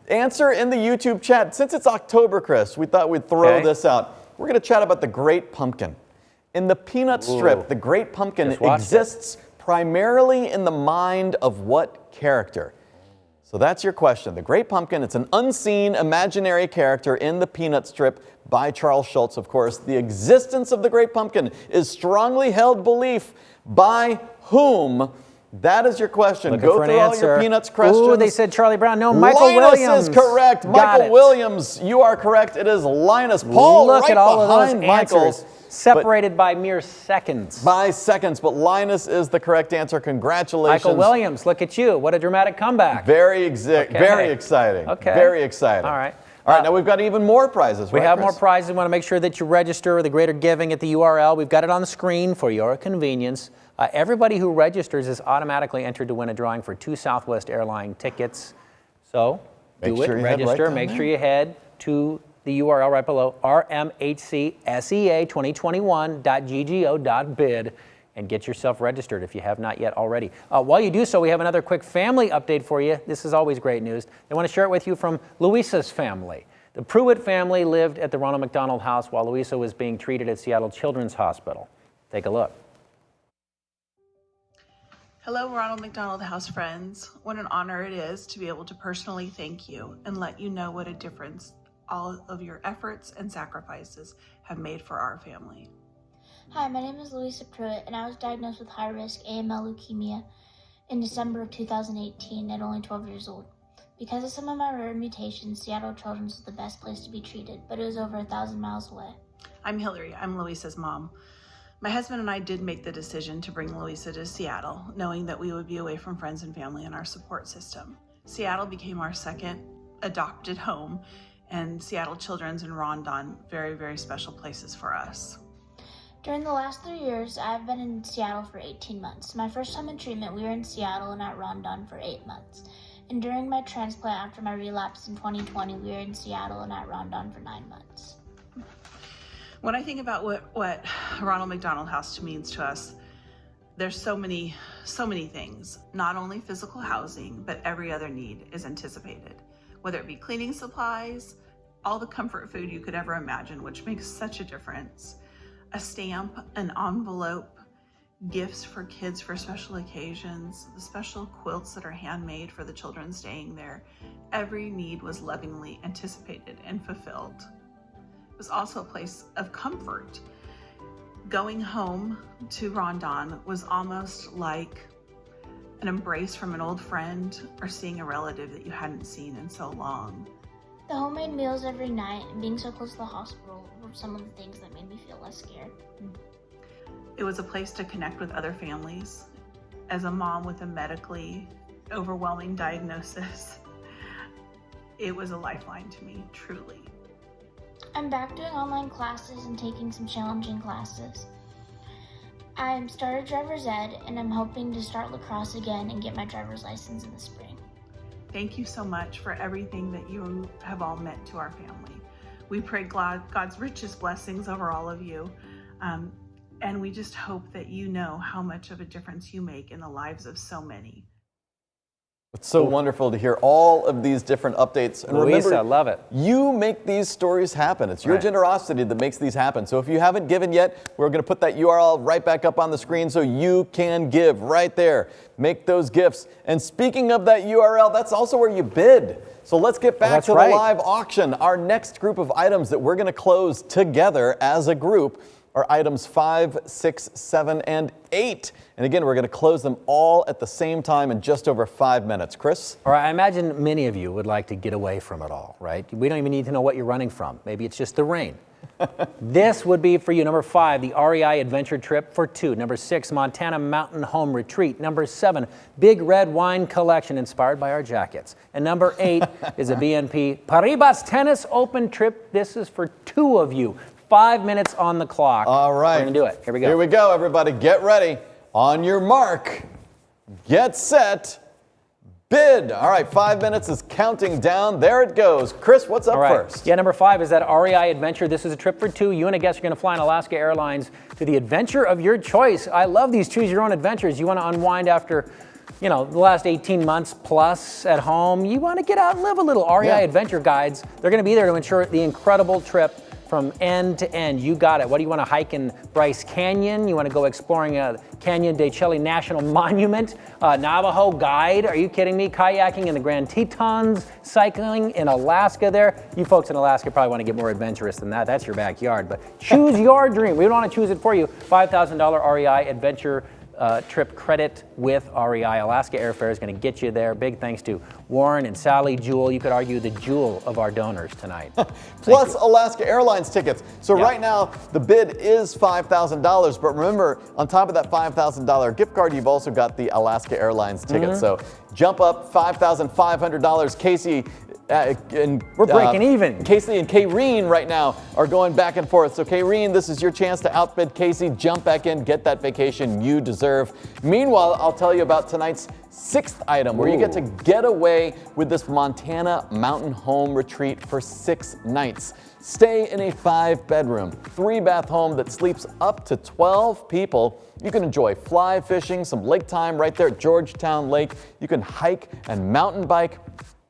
Answer in the YouTube chat. Since it's October, Chris, we thought we'd throw this out. We're going to chat about the Great Pumpkin. In the Peanut strip, the Great Pumpkin exists primarily in the mind of what character? So that's your question. The Great Pumpkin, it's an unseen imaginary character in the Peanut strip by Charles Schulz, of course. The existence of the Great Pumpkin is strongly held belief by whom? That is your question. Go through all your Peanuts questions. Ooh, they said Charlie Brown. No, Michael Linus Williams. is correct. Michael Williams, you are correct. It is Linus. Paul, look right at all of behind those Michael. answers, separated by mere seconds. By seconds, but Linus is the correct answer. Congratulations. Michael Williams, look at you. What a dramatic comeback. Very exciting. Okay. Very exciting. All right. All right, now we've got even more prizes, We right, have Chris? more prizes. We want to make sure that you register with the Greater Giving at the URL. We've got it on the screen for your convenience. Everybody who registers is automatically entered to win a drawing for 2 Southwest Airline tickets. So Make do sure it, you head right register, down make there. sure you head to the URL right below, RMHC SEA 2021.ggo.bid, and get yourself registered if you have not yet already. While you do so, we have another quick family update for you. This is always great news. They want to share it with you from Luisa's family. The Pruitt family lived at the Ronald McDonald House while Luisa was being treated at Seattle Children's Hospital. Take a look. Hello, Ronald McDonald House friends. What an honor it is to be able to personally thank you and let you know what a difference all of your efforts and sacrifices have made for our family. Hi, my name is Luisa Pruitt, and I was diagnosed with high-risk AML leukemia in December of 2018 at only 12 years old. Because of some of my rare mutations, Seattle Children's was the best place to be treated, but it was over 1,000 miles away. I'm Hillary. I'm Luisa's mom. My husband and I did make the decision to bring Luisa to Seattle, knowing that we would be away from friends and family and our support system. Seattle became our second adopted home, and Seattle Children's and Rondon, very, very special places for us. During the last 3 years, I've been in Seattle for 18 months. My first time in treatment, we were in Seattle and at Rondon for 8 months. And during my transplant after my relapse in 2020, we were in Seattle and at Rondon for 9 months. When I think about what Ronald McDonald House means to us, there's so many things. Not only physical housing, but every other need is anticipated. Whether it be cleaning supplies, all the comfort food you could ever imagine, which makes such a difference. A stamp, an envelope, gifts for kids for special occasions, the special quilts that are handmade for the children staying there. Every need was lovingly anticipated and fulfilled. It was also a place of comfort. Going home to Rondon was almost like an embrace from an old friend or seeing a relative that you hadn't seen in so long. The homemade meals every night and being so close to the hospital were some of the things that made me feel less scared. It was a place to connect with other families. As a mom with a medically overwhelming diagnosis, it was a lifeline to me, truly. I'm back doing online classes and taking some challenging classes. I'm started driver's ed, and I'm hoping to start lacrosse again and get my driver's license in the spring. Thank you so much for everything that you have all meant to our family. We pray God's richest blessings over all of you. And we just hope that you know how much of a difference you make in the lives of so many. It's so wonderful to hear all of these different updates. And Luisa, remember, I love it. You make these stories happen. It's your Right. generosity that makes these happen. So if you haven't given yet, we're going to put that URL right back up on the screen so you can give right there. Make those gifts. And speaking of that URL, that's also where you bid. So let's get back to the live auction. Our next group of items that we're going to close together as a group are items 5, 6, 7, and 8. And again, we're going to close them all at the same time in just over 5 minutes. Chris? All right, I imagine many of you would like to get away from it all, right? We don't even need to know what you're running from. Maybe it's just the rain. This would be for you. Number 5, the REI Adventure Trip for 2. Number 6, Montana Mountain Home Retreat. Number 7, Big Red Wine Collection inspired by our jackets. And number 8 is a BNP Paribas Tennis Open Trip. This is for 2 of you. 5 minutes on the clock. All right. We're going to do it. Here we go. Here we go, everybody. Get ready. On your mark, get set, bid. All right, 5 minutes is counting down. There it goes. Chris, what's up first? Yeah, number 5 is that REI Adventure. This is a trip for 2. You and a guest are going to fly on Alaska Airlines to the adventure of your choice. I love these choose your own adventures. You want to unwind after, the last 18 months plus at home. You want to get out and live a little. REI Adventure Guides, they're going to be there to ensure the incredible trip from end to end. You got it. What do you want to hike in Bryce Canyon? You want to go exploring Canyon de Chelly National Monument? Navajo Guide? Are you kidding me? Kayaking in the Grand Tetons? Cycling in Alaska there? You folks in Alaska probably want to get more adventurous than that. That's your backyard. But choose your dream. We don't want to choose it for you. $5,000 REI Adventure trip credit with REI. Alaska Airfare is going to get you there. Big thanks to Warren and Sally Jewell. You could argue the jewel of our donors tonight. Plus Alaska Airlines tickets. So right now the bid is $5,000, but remember, on top of that $5,000 gift card, you've also got the Alaska Airlines ticket. So jump up $5,500. Casey and we're breaking even. Casey and Kayreen right now are going back and forth. So Kayreen, this is your chance to outbid Casey. Jump back in, get that vacation you deserve. Meanwhile, I'll tell you about tonight's 6th item, where you get to get away with this Montana Mountain Home Retreat for 6 nights. Stay in a 5-bedroom, 3-bath home that sleeps up to 12 people. You can enjoy fly fishing, some lake time right there at Georgetown Lake. You can hike and mountain bike.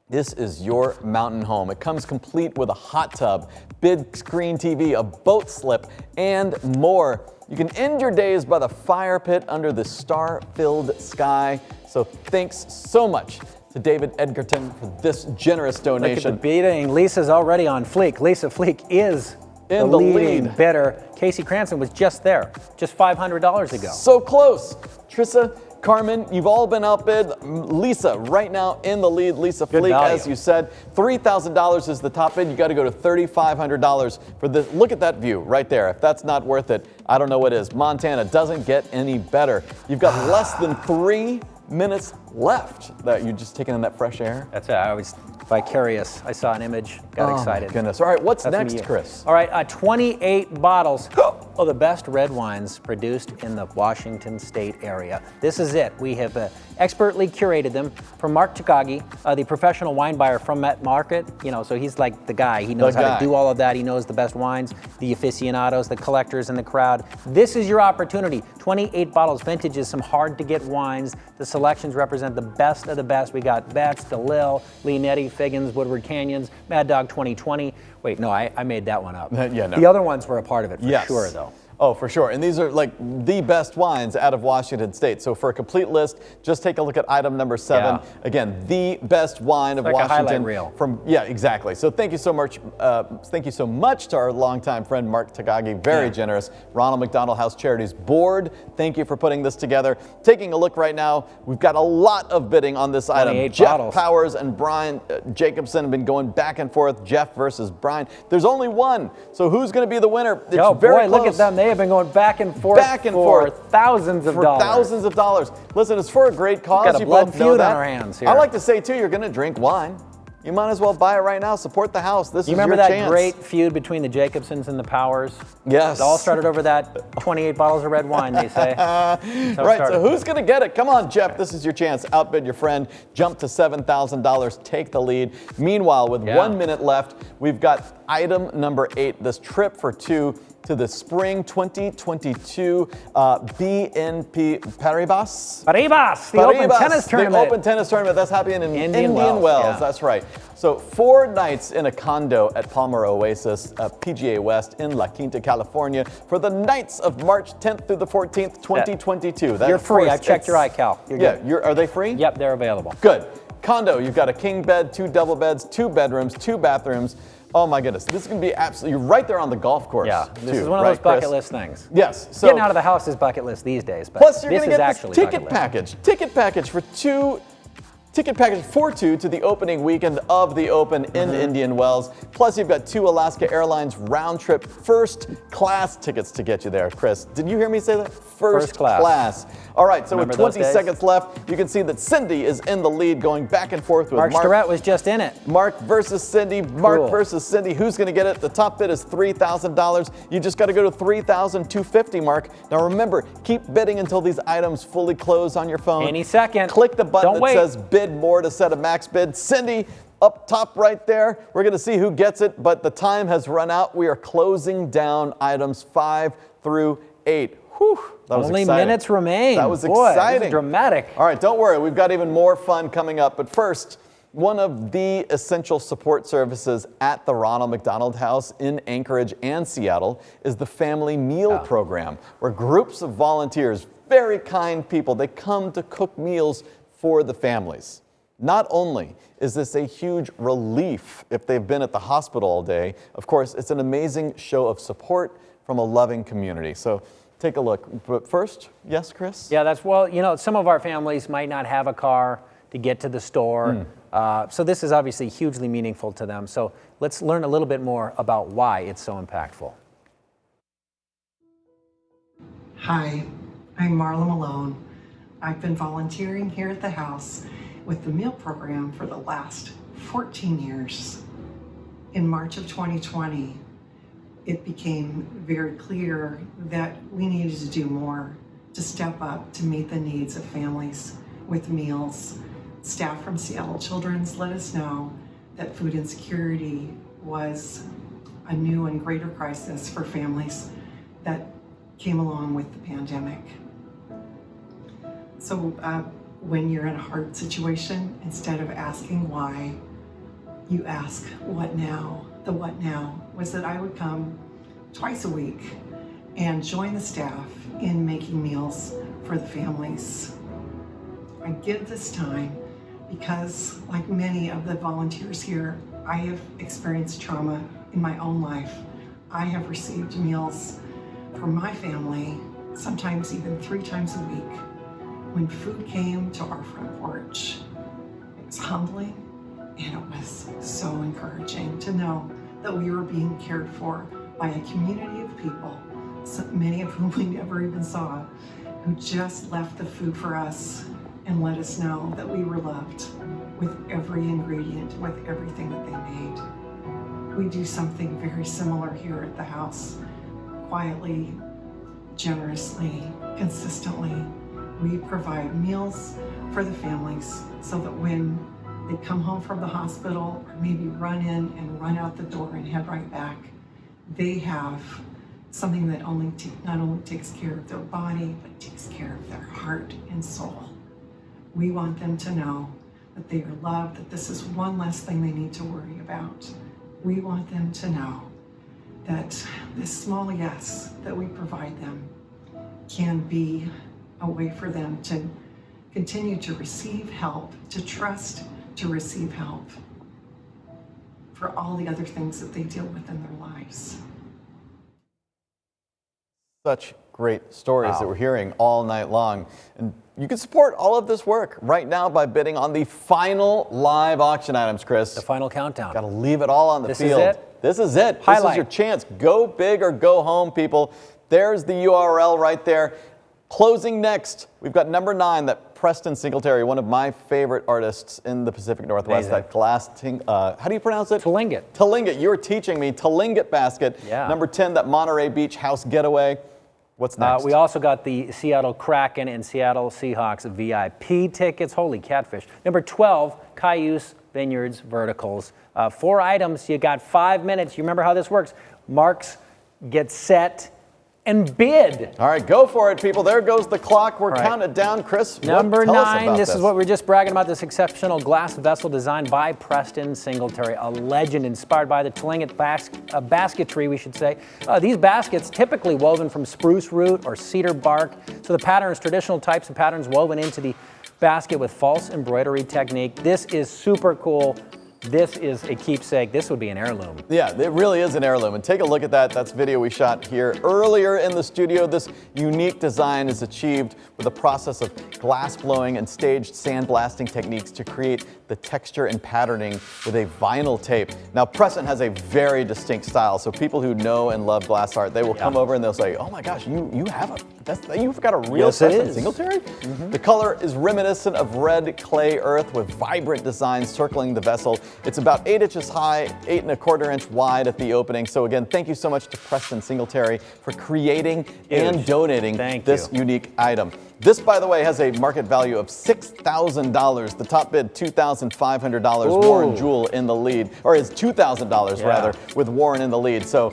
This is your mountain home. It comes complete with a hot tub, big screen TV, a boat slip, and more. You can end your days by the fire pit under the star-filled sky. So thanks so much to David Edgerton for this generous donation. Look at the beating. Lisa's already on fleek. Lisa Fleek is in the lead bidder. Casey Cranston was just there, just $500 ago. So close. Trissa, Carmen, you've all been outbid. Lisa, right now in the lead. Lisa Fleek, as you said, $3,000 is the top bid. You got to go to $3,500 for this. Look at that view right there. If that's not worth it, I don't know what is. Montana doesn't get any better. You've got less than 3 minutes left. That you just taking in that fresh air. That's it. I was vicarious. I saw an image, got excited. My goodness. All right, what's next, Chris? All right, 28 bottles of the best red wines produced in the Washington State area. This is it. We have expertly curated them from Mark Takagi, the professional wine buyer from that market. So he's like the guy. He knows how to do all of that. He knows the best wines, the aficionados, the collectors in the crowd. This is your opportunity. 28 bottles, vintages, some hard to get wines. The selections represent the best of the best. We got Betts, DeLille, Leonetti, Figgins, Woodward Canyons, Mad Dog 2020. Wait, no, I made that one up. Yeah, no. The other ones were a part of it for sure, though. Oh, for sure. And these are like the best wines out of Washington State. So for a complete list, just take a look at item number 7. Again, the best wine of Washington. Like a highlight reel. Exactly. So thank you so much. Thank you so much to our longtime friend Mark Takagi. Very generous. Ronald McDonald House Charities Board. Thank you for putting this together. Taking a look right now, we've got a lot of bidding on this item. Jeff Powers and Brian Jacobson have been going back and forth. Jeff versus Brian. There's only one. So who's going to be the winner? It's very close. Look at them. They have been going back and forth for thousands of dollars. Thousands of dollars. Listen, it's for a great cause. We've got a You blood both know feud that. on our hands here. I like to say, too, you're going to drink wine. You might as well buy it right now. Support the house. This You is remember your that chance. great feud between the Jacobsons and the Powers? Yes. It all started over that 28 bottles of red wine, they say. Right, so who's going to get it? Come on, Jeff. This is your chance. Outbid your friend. Jump to $7,000. Take the lead. Meanwhile, with 1 minute left, we've got item number 8, this trip for 2 to the Spring 2022 BNP Paribas. The Open Tennis Tournament. The Open Tennis Tournament. That's happening in Indian Wells. Yeah. That's right. So 4 nights in a condo at Palmer Oasis, PGA West in La Quinta, California for the nights of March 10th through the 14th, 2022. You're free. I checked your iCal. Are they free? Yep, they're available. Good. Condo, you've got a king bed, 2 double beds, 2 bedrooms, 2 bathrooms. Oh my goodness, this is going to be absolutely, you're right there on the golf course. Yeah, this is one of those bucket list things. Yes. So getting out of the house is bucket list these days, but plus you're this going is to get actually this ticket package for 2. Ticket package for 2 to the opening weekend of the Open in Indian Wells. Plus, you've got 2 Alaska Airlines round-trip first-class tickets to get you there. Chris, did you hear me say that? First class. All right, so Remember with 20 seconds left, you can see that Cindy is in the lead, going back and forth with Mark Starrett was just in it. Mark versus Cindy. Mark versus Cindy. Who's going to get it? The top bid is $3,000. You just got to go to $3,250, Mark. Now remember, keep bidding until these items fully close on your phone. Any second. Click the button Don't that says bid more to set a max bid. Cindy, up top right there. We're going to see who gets it, but the time has run out. We are closing down items 5 through 8. Whew, that was Only exciting. minutes remain. That was Boy, exciting. this is dramatic. All right, don't worry. We've got even more fun coming up. But first, one of the essential support services at the Ronald McDonald House in Anchorage and Seattle is the Family Meal Program, where groups of volunteers, very kind people, they come to cook meals for the families. Not only is this a huge relief if they've been at the hospital all day, of course, it's an amazing show of support from a loving community. So take a look. But first, yes, Chris? Yeah, some of our families might not have a car to get to the store. So this is obviously hugely meaningful to them. So let's learn a little bit more about why it's so impactful. Hi, I'm Marla Malone. I've been volunteering here at the house with the meal program for the last 14 years. In March of 2020, it became very clear that we needed to do more to step up to meet the needs of families with meals. Staff from Seattle Children's let us know that food insecurity was a new and greater crisis for families that came along with the pandemic. So when you're in a hard situation, instead of asking why, you ask what now. The what now was that I would come twice a week and join the staff in making meals for the families. I give this time because, like many of the volunteers here, I have experienced trauma in my own life. I have received meals for my family, sometimes even 3 times a week. When food came to our front porch, it was humbling and it was so encouraging to know that we were being cared for by a community of people, so many of whom we never even saw, who just left the food for us and let us know that we were loved with every ingredient, with everything that they made. We do something very similar here at the house, quietly, generously, consistently. We provide meals for the families so that when they come home from the hospital or maybe run in and run out the door and head right back, they have something that not only takes care of their body, but takes care of their heart and soul. We want them to know that they are loved, that this is one less thing they need to worry about. We want them to know that this small yes that we provide them can be a way for them to continue to receive help, to trust to receive help for all the other things that they deal with in their lives. Such great stories that we're hearing all night long. And you can support all of this work right now by bidding on the final live auction items, Chris. The final countdown. Got to leave it all on the field. This is it? This is it. Highlight. This is your chance. Go big or go home, people. There's the URL right there. Closing next, we've got number 9, that Preston Singletary, one of my favorite artists in the Pacific Northwest. Amazing. That glass, how do you pronounce it? Tlingit. Tlingit. You were teaching me. Tlingit basket. Yeah. Number 10, that Monterey Beach House getaway. What's next? We also got the Seattle Kraken and Seattle Seahawks VIP tickets. Holy catfish. Number 12, Cayuse Vineyards Verticals. 4 items. You got 5 minutes. You remember how this works. Marks, get set, and bid. All right, go for it, people. There goes the clock. We're counting it down. Chris, Number tell us 9, about this is what we we're just bragging about, this exceptional glass vessel designed by Preston Singletary, a legend inspired by the Tlingit basketry, we should say. These baskets typically woven from spruce root or cedar bark, so the patterns, traditional types of patterns woven into the basket with false embroidery technique. This is super cool. This is a keepsake. This would be an heirloom. Yeah, it really is an heirloom. And take a look at that. That's video we shot here earlier in the studio. This unique design is achieved with a process of glass blowing and staged sandblasting techniques to create the texture and patterning with a vinyl tape. Now, Preston has a very distinct style, so people who know and love glass art, they will come over and they'll say, oh my gosh, you've got a real Preston Singletary? The color is reminiscent of red clay earth with vibrant designs circling the vessel. It's about 8 inches high, 8 1/4 inch wide at the opening. So again, thank you so much to Preston Singletary for creating and donating this unique item. This, by the way, has a market value of $6,000. The top bid, $2,500. Warren Jewell in the lead, or is $2,000 rather, with Warren in the lead. So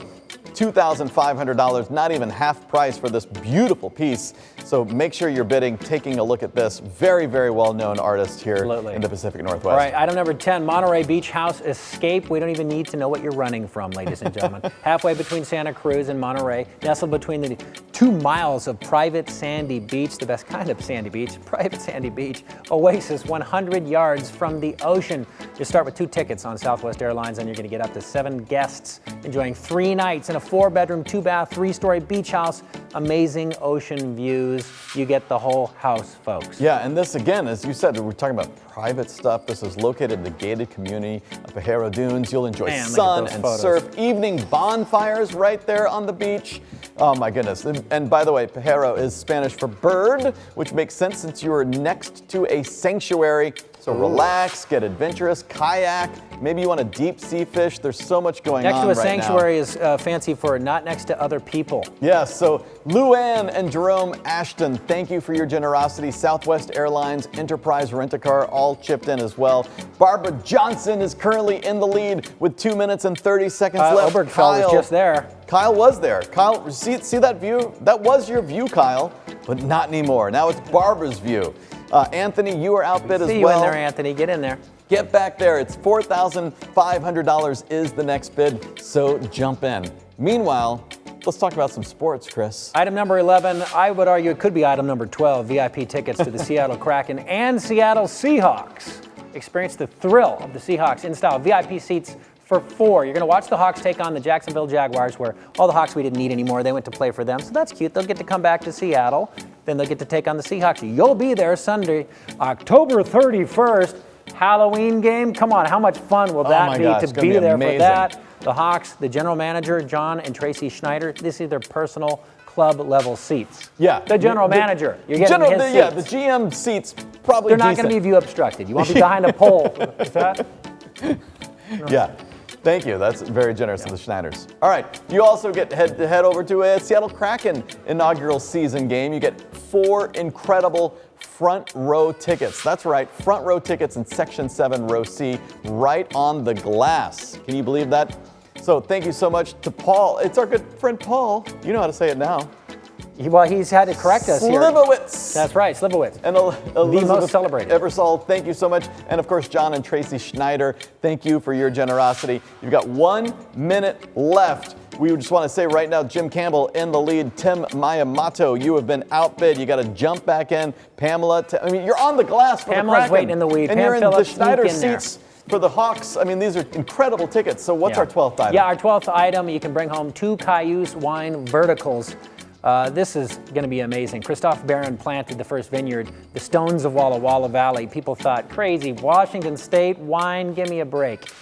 $2,500, not even half price for this beautiful piece. So make sure you're bidding, taking a look at this. Very, very well-known artist here in the Pacific Northwest. All right, item number 10, Monterey Beach House Escape. We don't even need to know what you're running from, ladies and gentlemen. Halfway between Santa Cruz and Monterey, nestled between the 2 miles of private sandy beach, the best kind of sandy beach, private sandy beach, oasis 100 yards from the ocean. You start with 2 tickets on Southwest Airlines, and you're going to get up to 7 guests enjoying 3 nights in a 4-bedroom, 2-bath, 3-story beach house. Amazing ocean views. You get the whole house, folks. Yeah, and this again, as you said, we're talking about private stuff. This is located in the gated community of Pajaro Dunes. You'll enjoy sun and surf, evening bonfires right there on the beach. Oh my goodness. And by the way, Pajaro is Spanish for bird, which makes sense since you are next to a sanctuary. So relax, get adventurous, kayak. Maybe you want to deep sea fish. There's so much going on right now. Next to a sanctuary is fancy for not next to other people. Yes, so Luann and Jerome Ashton, thank you for your generosity. Southwest Airlines, Enterprise Rent-A-Car, all chipped in as well. Barbara Johnson is currently in the lead with 2 minutes and 30 seconds left. Obergfell was just there. Kyle was there. Kyle, see that view? That was your view, Kyle, but not anymore. Now it's Barbara's view. Anthony, you are outbid as well. See you in there, Anthony. Get in there. Get back there. It's $4,500 is the next bid, so jump in. Meanwhile, let's talk about some sports, Chris. Item number 11, I would argue it could be item number 12, VIP tickets to the Seattle Kraken and Seattle Seahawks. Experience the thrill of the Seahawks in style. VIP seats for 4. You're going to watch the Hawks take on the Jacksonville Jaguars, where all the Hawks we didn't need anymore, they went to play for them. So that's cute. They'll get to come back to Seattle. Then they'll get to take on the Seahawks. You'll be there Sunday, October 31st. Halloween game. Come on, how much fun will that be to be there for that? The Hawks, the general manager, John and Tracy Schneider, this is their personal club level seats. Yeah. The general manager. You're getting his seats. Yeah, the GM seats probably They're not going to be view obstructed. You won't be behind a pole. Is that? Yeah. Thank you. That's very generous of the Schneiders. All right. You also get to head over to a Seattle Kraken inaugural season game. You get 4 incredible front row tickets. That's right. Front row tickets in Section 7, Row C, right on the glass. Can you believe that? So thank you so much to Paul. It's our good friend Paul. You know how to say it now. Well, he's had to correct us here. Slivovitz. That's right, Slivovitz. And the most celebrated. Eversol, thank you so much. And of course, John and Tracy Schneider, thank you for your generosity. You've got 1 minute left. We just want to say right now, Jim Campbell in the lead. Tim Mayamato, you have been outbid. You got to jump back in. Pamela, you're on the glass for Pamela's the Kraken. waiting in the weed. And Pam you're in Phillips, the Schneider sneak in there. seats for the Hawks. I mean, these are incredible tickets. So what's our 12th item? Yeah, our 12th item, you can bring home 2 Cayuse wine verticals. This is going to be amazing. Christophe Barron planted the first vineyard, the Stones of Walla Walla Valley. People thought, crazy, Washington State, wine, give me a break.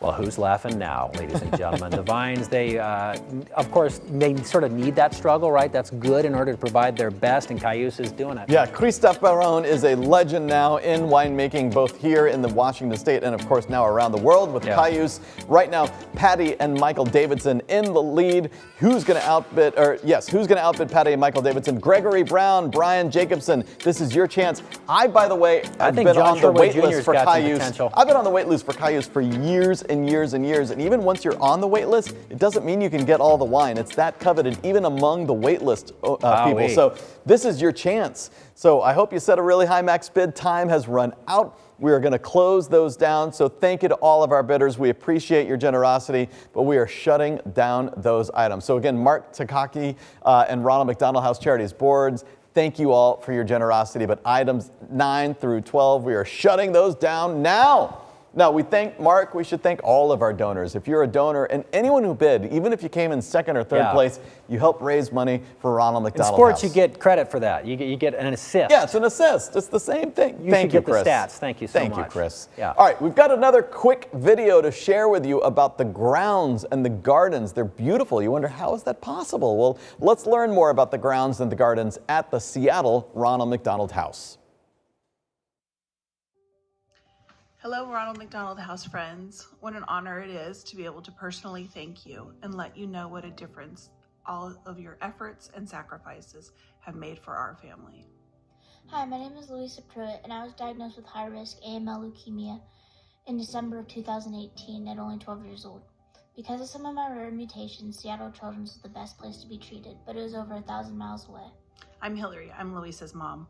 Well, who's laughing now, ladies and gentlemen? The vines, they, of course, they sort of need that struggle, right? That's good in order to provide their best, and Cayuse is doing it. Yeah, Christophe Baron is a legend now in winemaking, both here in the Washington State and, of course, now around the world with Cayuse. Right now, Patty and Michael Davidson in the lead. Who's going to outbid, who's going to outbid Patty and Michael Davidson? Gregory Brown, Brian Jacobson. This is your chance. By the way, I've been on the wait list for Cayuse. I've been on the wait list for Cayuse for years and years and years. And even once you're on the wait list, it doesn't mean you can get all the wine. It's that coveted even among the wait list people. So this is your chance. So I hope you set a really high max bid. Time has run out. We are going to close those down. So thank you to all of our bidders. We appreciate your generosity, but we are shutting down those items. So again, Mark Takaki and Ronald McDonald House Charities boards, thank you all for your generosity. But items 9 through 12, we are shutting those down now. Now, we thank Mark. We should thank all of our donors. If you're a donor and anyone who bid, even if you came in second or third place, you help raise money for Ronald McDonald House. In sports, you get credit for that. You get an assist. Yeah, it's an assist. It's the same thing. Thank you, Chris. The stats. Thank you so much. Thank you, Chris. Yeah. All right, we've got another quick video to share with you about the grounds and the gardens. They're beautiful. You wonder, how is that possible? Well, let's learn more about the grounds and the gardens at the Seattle Ronald McDonald House. Hello, Ronald McDonald House friends. What an honor it is to be able to personally thank you and let you know what a difference all of your efforts and sacrifices have made for our family. Hi, my name is Luisa Pruitt, and I was diagnosed with high-risk AML leukemia in December of 2018 at only 12 years old. Because of some of my rare mutations, Seattle Children's was the best place to be treated, but it was over 1,000 miles away. I'm Hillary. I'm Luisa's mom.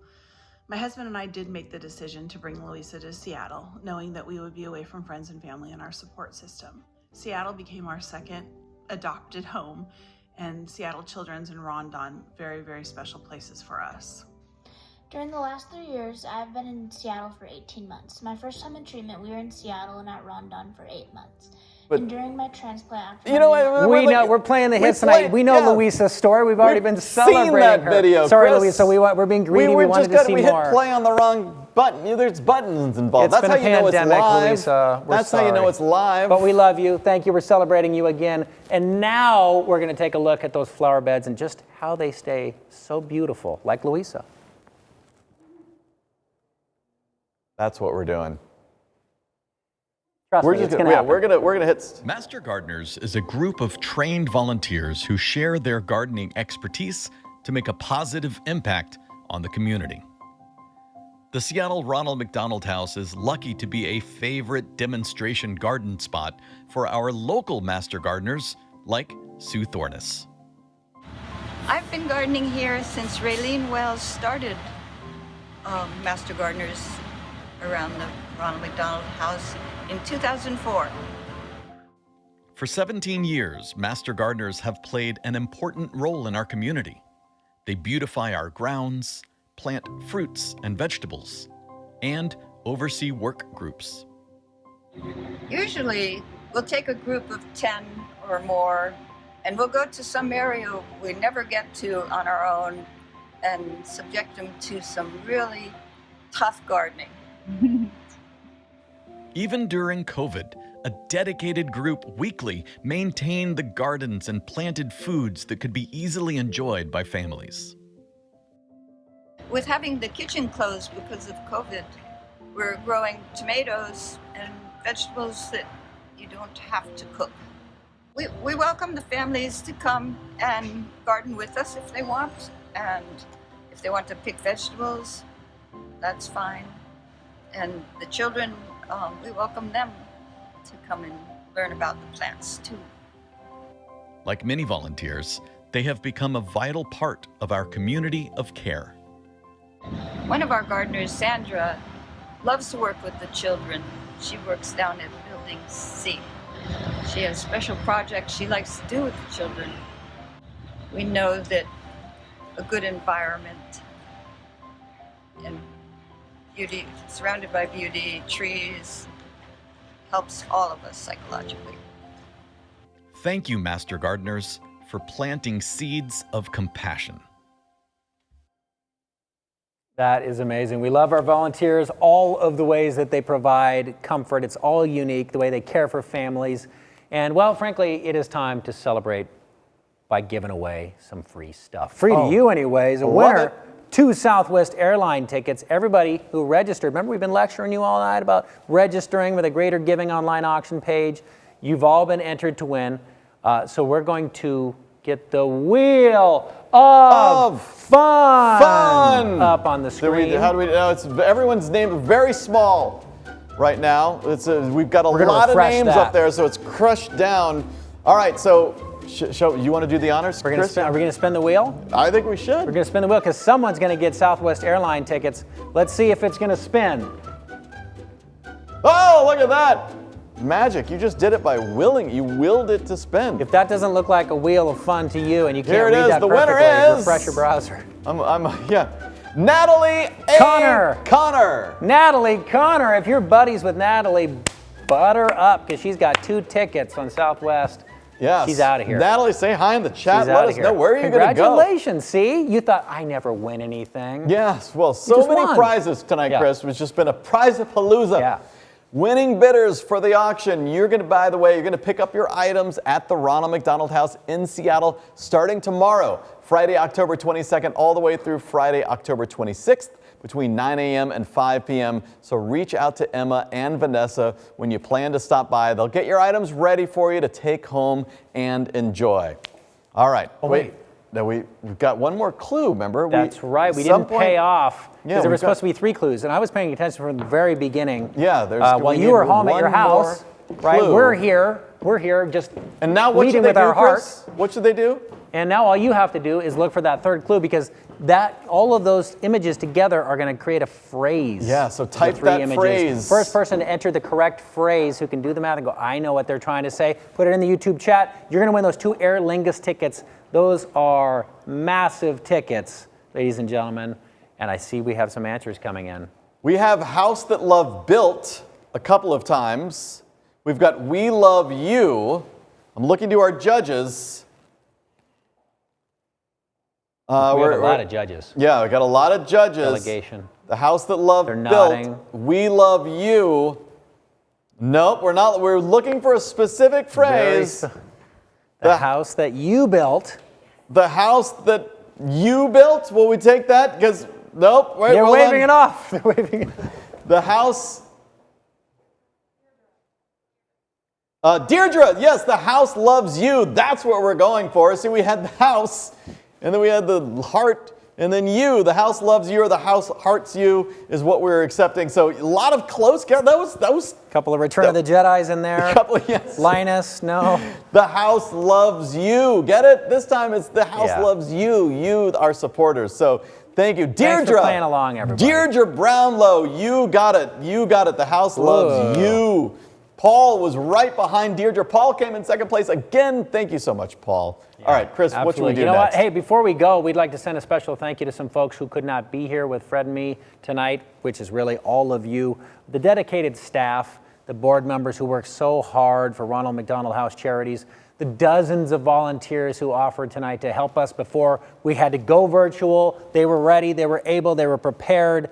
My husband and I did make the decision to bring Luisa to Seattle, knowing that we would be away from friends and family and our support system. Seattle became our second adopted home, and Seattle Children's and Rondon, very, very special places for us. During the last 3 years, I've been in Seattle for 18 months. My first time in treatment, we were in Seattle and at Rondon for 8 months. And during my transplant, we're playing the hits tonight. We know Luisa's story. We've already been celebrating seen that her. Video. Sorry, Chris, Luisa, we're being greedy. We wanted to see more. We hit play on the wrong button. There's buttons involved. That's how you know it's live. Luisa. That's how you know it's live. But we love you. Thank you. We're celebrating you again. And now we're going to take a look at those flower beds and just how they stay so beautiful, like Luisa. That's what we're doing. We're gonna hit. Master Gardeners is a group of trained volunteers who share their gardening expertise to make a positive impact on the community. The Seattle Ronald McDonald House is lucky to be a favorite demonstration garden spot for our local Master Gardeners like Sue Thorness. I've been gardening here since Raylene Wells started Master Gardeners around the Ronald McDonald House in 2004. For 17 years, Master Gardeners have played an important role in our community. They beautify our grounds, plant fruits and vegetables, and oversee work groups. Usually, we'll take a group of 10 or more, and we'll go to some area we never get to on our own and subject them to some really tough gardening. Even during COVID, a dedicated group weekly maintained the gardens and planted foods that could be easily enjoyed by families. With having the kitchen closed because of COVID, we're growing tomatoes and vegetables that you don't have to cook. We welcome the families to come and garden with us if they want, and if they want to pick vegetables, that's fine. And the children, we welcome them to come and learn about the plants too. Like many volunteers, they have become a vital part of our community of care. One of our gardeners, Sandra, loves to work with the children. She works down at Building C. She has special projects she likes to do with the children. We know that a good environment and beauty, surrounded by beauty, trees, helps all of us psychologically. Thank you, Master Gardeners, for planting seeds of compassion. That is amazing. We love our volunteers, all of the ways that they provide comfort. It's all unique, the way they care for families. And, well, frankly, it is time to celebrate by giving away some free stuff. Free to you, anyways. A winner, 2 Southwest airline tickets. Everybody who registered, remember we've been lecturing you all night about registering with a Greater Giving online auction page. You've all been entered to win. So we're going to get the Wheel of Fun up on the screen. How do we know? It's everyone's name is very small right now. We've got a lot of names up there, so it's crushed down. All right, so you want to do the honors, Chris? Are we going to spin the wheel? I think we should. We're going to spin the wheel because someone's going to get Southwest airline tickets. Let's see if it's going to spin. Oh, look at that. Magic, you just did it by willing. You willed it to spin. If that doesn't look like a Wheel of Fun to you and you can't read that the perfectly, winner is, refresh your browser. Natalie Connor. Natalie Connor. If you're buddies with Natalie, butter up because she's got 2 tickets on Southwest. Yes. She's out of here. Natalie, say hi in the chat. She's Let us know where you're going to go. Congratulations. See, you thought I never win anything. Yes. Well, so many prizes tonight, Chris. It's just been a prize-a-palooza. Yeah. Winning bidders for the auction. You're going to, by the way, you're going to pick up your items at the Ronald McDonald House in Seattle starting tomorrow, Friday, October 22nd, all the way through Friday, October 26th, between 9 a.m. and 5 p.m. So reach out to Emma and Vanessa when you plan to stop by. They'll get your items ready for you to take home and enjoy. All right. Oh, wait. Now we've got one more clue, remember? That's right. We didn't pay off because there were supposed to be 3 clues, and I was paying attention from the very beginning. Yeah, while you were home at your house, right? We're here just and now what should they with do, our Chris? heart. What should they do? And now all you have to do is look for that 3rd clue because all of those images together are going to create a phrase. Yeah, so type that phrase. First person to enter the correct phrase who can do the math and go, I know what they're trying to say, put it in the YouTube chat. You're going to win those 2 Aer Lingus tickets. Those are massive tickets, ladies and gentlemen. And I see we have some answers coming in. We have House That Love Built a couple of times. We've got We Love You. I'm looking to our judges. We have a lot of judges. Yeah, we got a lot of judges. Delegation. The House That Love They're Built. nodding. We Love You. Nope, we're not. We're looking for a specific phrase. The house that you built. The house that you built? Will we take that? Because, nope. Wait, they're waving it off. They're waving it off. The house. Deirdre, yes, the house loves you. That's what we're going for. See, we had the house, and then we had the heart, and then you. The house loves you, or the house hearts you is what we're accepting. So a lot of close. That was a couple of Return of the Jedis in there. A couple, yes. Linus, no. The house loves you. Get it? This time it's the house loves you. You, our supporters. So thank you, Deirdre. Thanks for playing along, everybody. Deirdre Brownlow, you got it. You got it. The house loves you. Paul was right behind Deirdre. Paul came in 2nd place again. Thank you so much, Paul. All right, Chris, what should we do next? What? Hey, before we go, we'd like to send a special thank you to some folks who could not be here with Fred and me tonight, which is really all of you, the dedicated staff, the board members who work so hard for Ronald McDonald House Charities, the dozens of volunteers who offered tonight to help us before we had to go virtual. They were ready, they were able, they were prepared,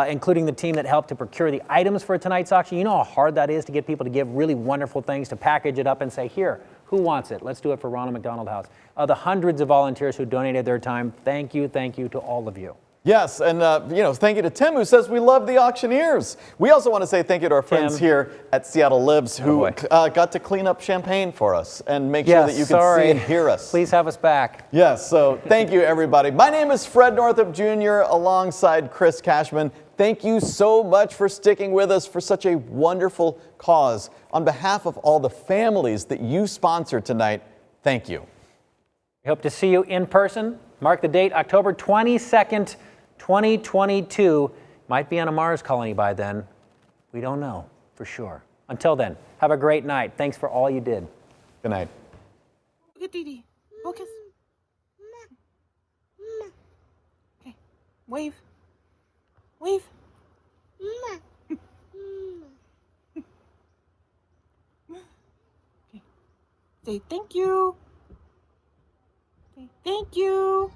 including the team that helped to procure the items for tonight's auction. You know how hard that is to get people to give really wonderful things, to package it up and say, here, who wants it? Let's do it for Ronald McDonald House. The hundreds of volunteers who donated their time, thank you to all of you. Yes, and thank you to Tim, who says we love the auctioneers. We also want to say thank you to our friends here at Seattle Lives who got to clean up champagne for us and make sure that you can see and hear us. Please have us back. Yes, so thank you, everybody. My name is Fred Northup Jr. alongside Chris Cashman. Thank you so much for sticking with us for such a wonderful cause. On behalf of all the families that you sponsored tonight, thank you. We hope to see you in person. Mark the date, October 22nd. 2022. Might be on a Mars colony by then. We don't know for sure. Until then, have a great night. Thanks for all you did. Good night. Look at Dee. Focus. Okay. Wave. Wave. Okay. Say thank you. Say thank you.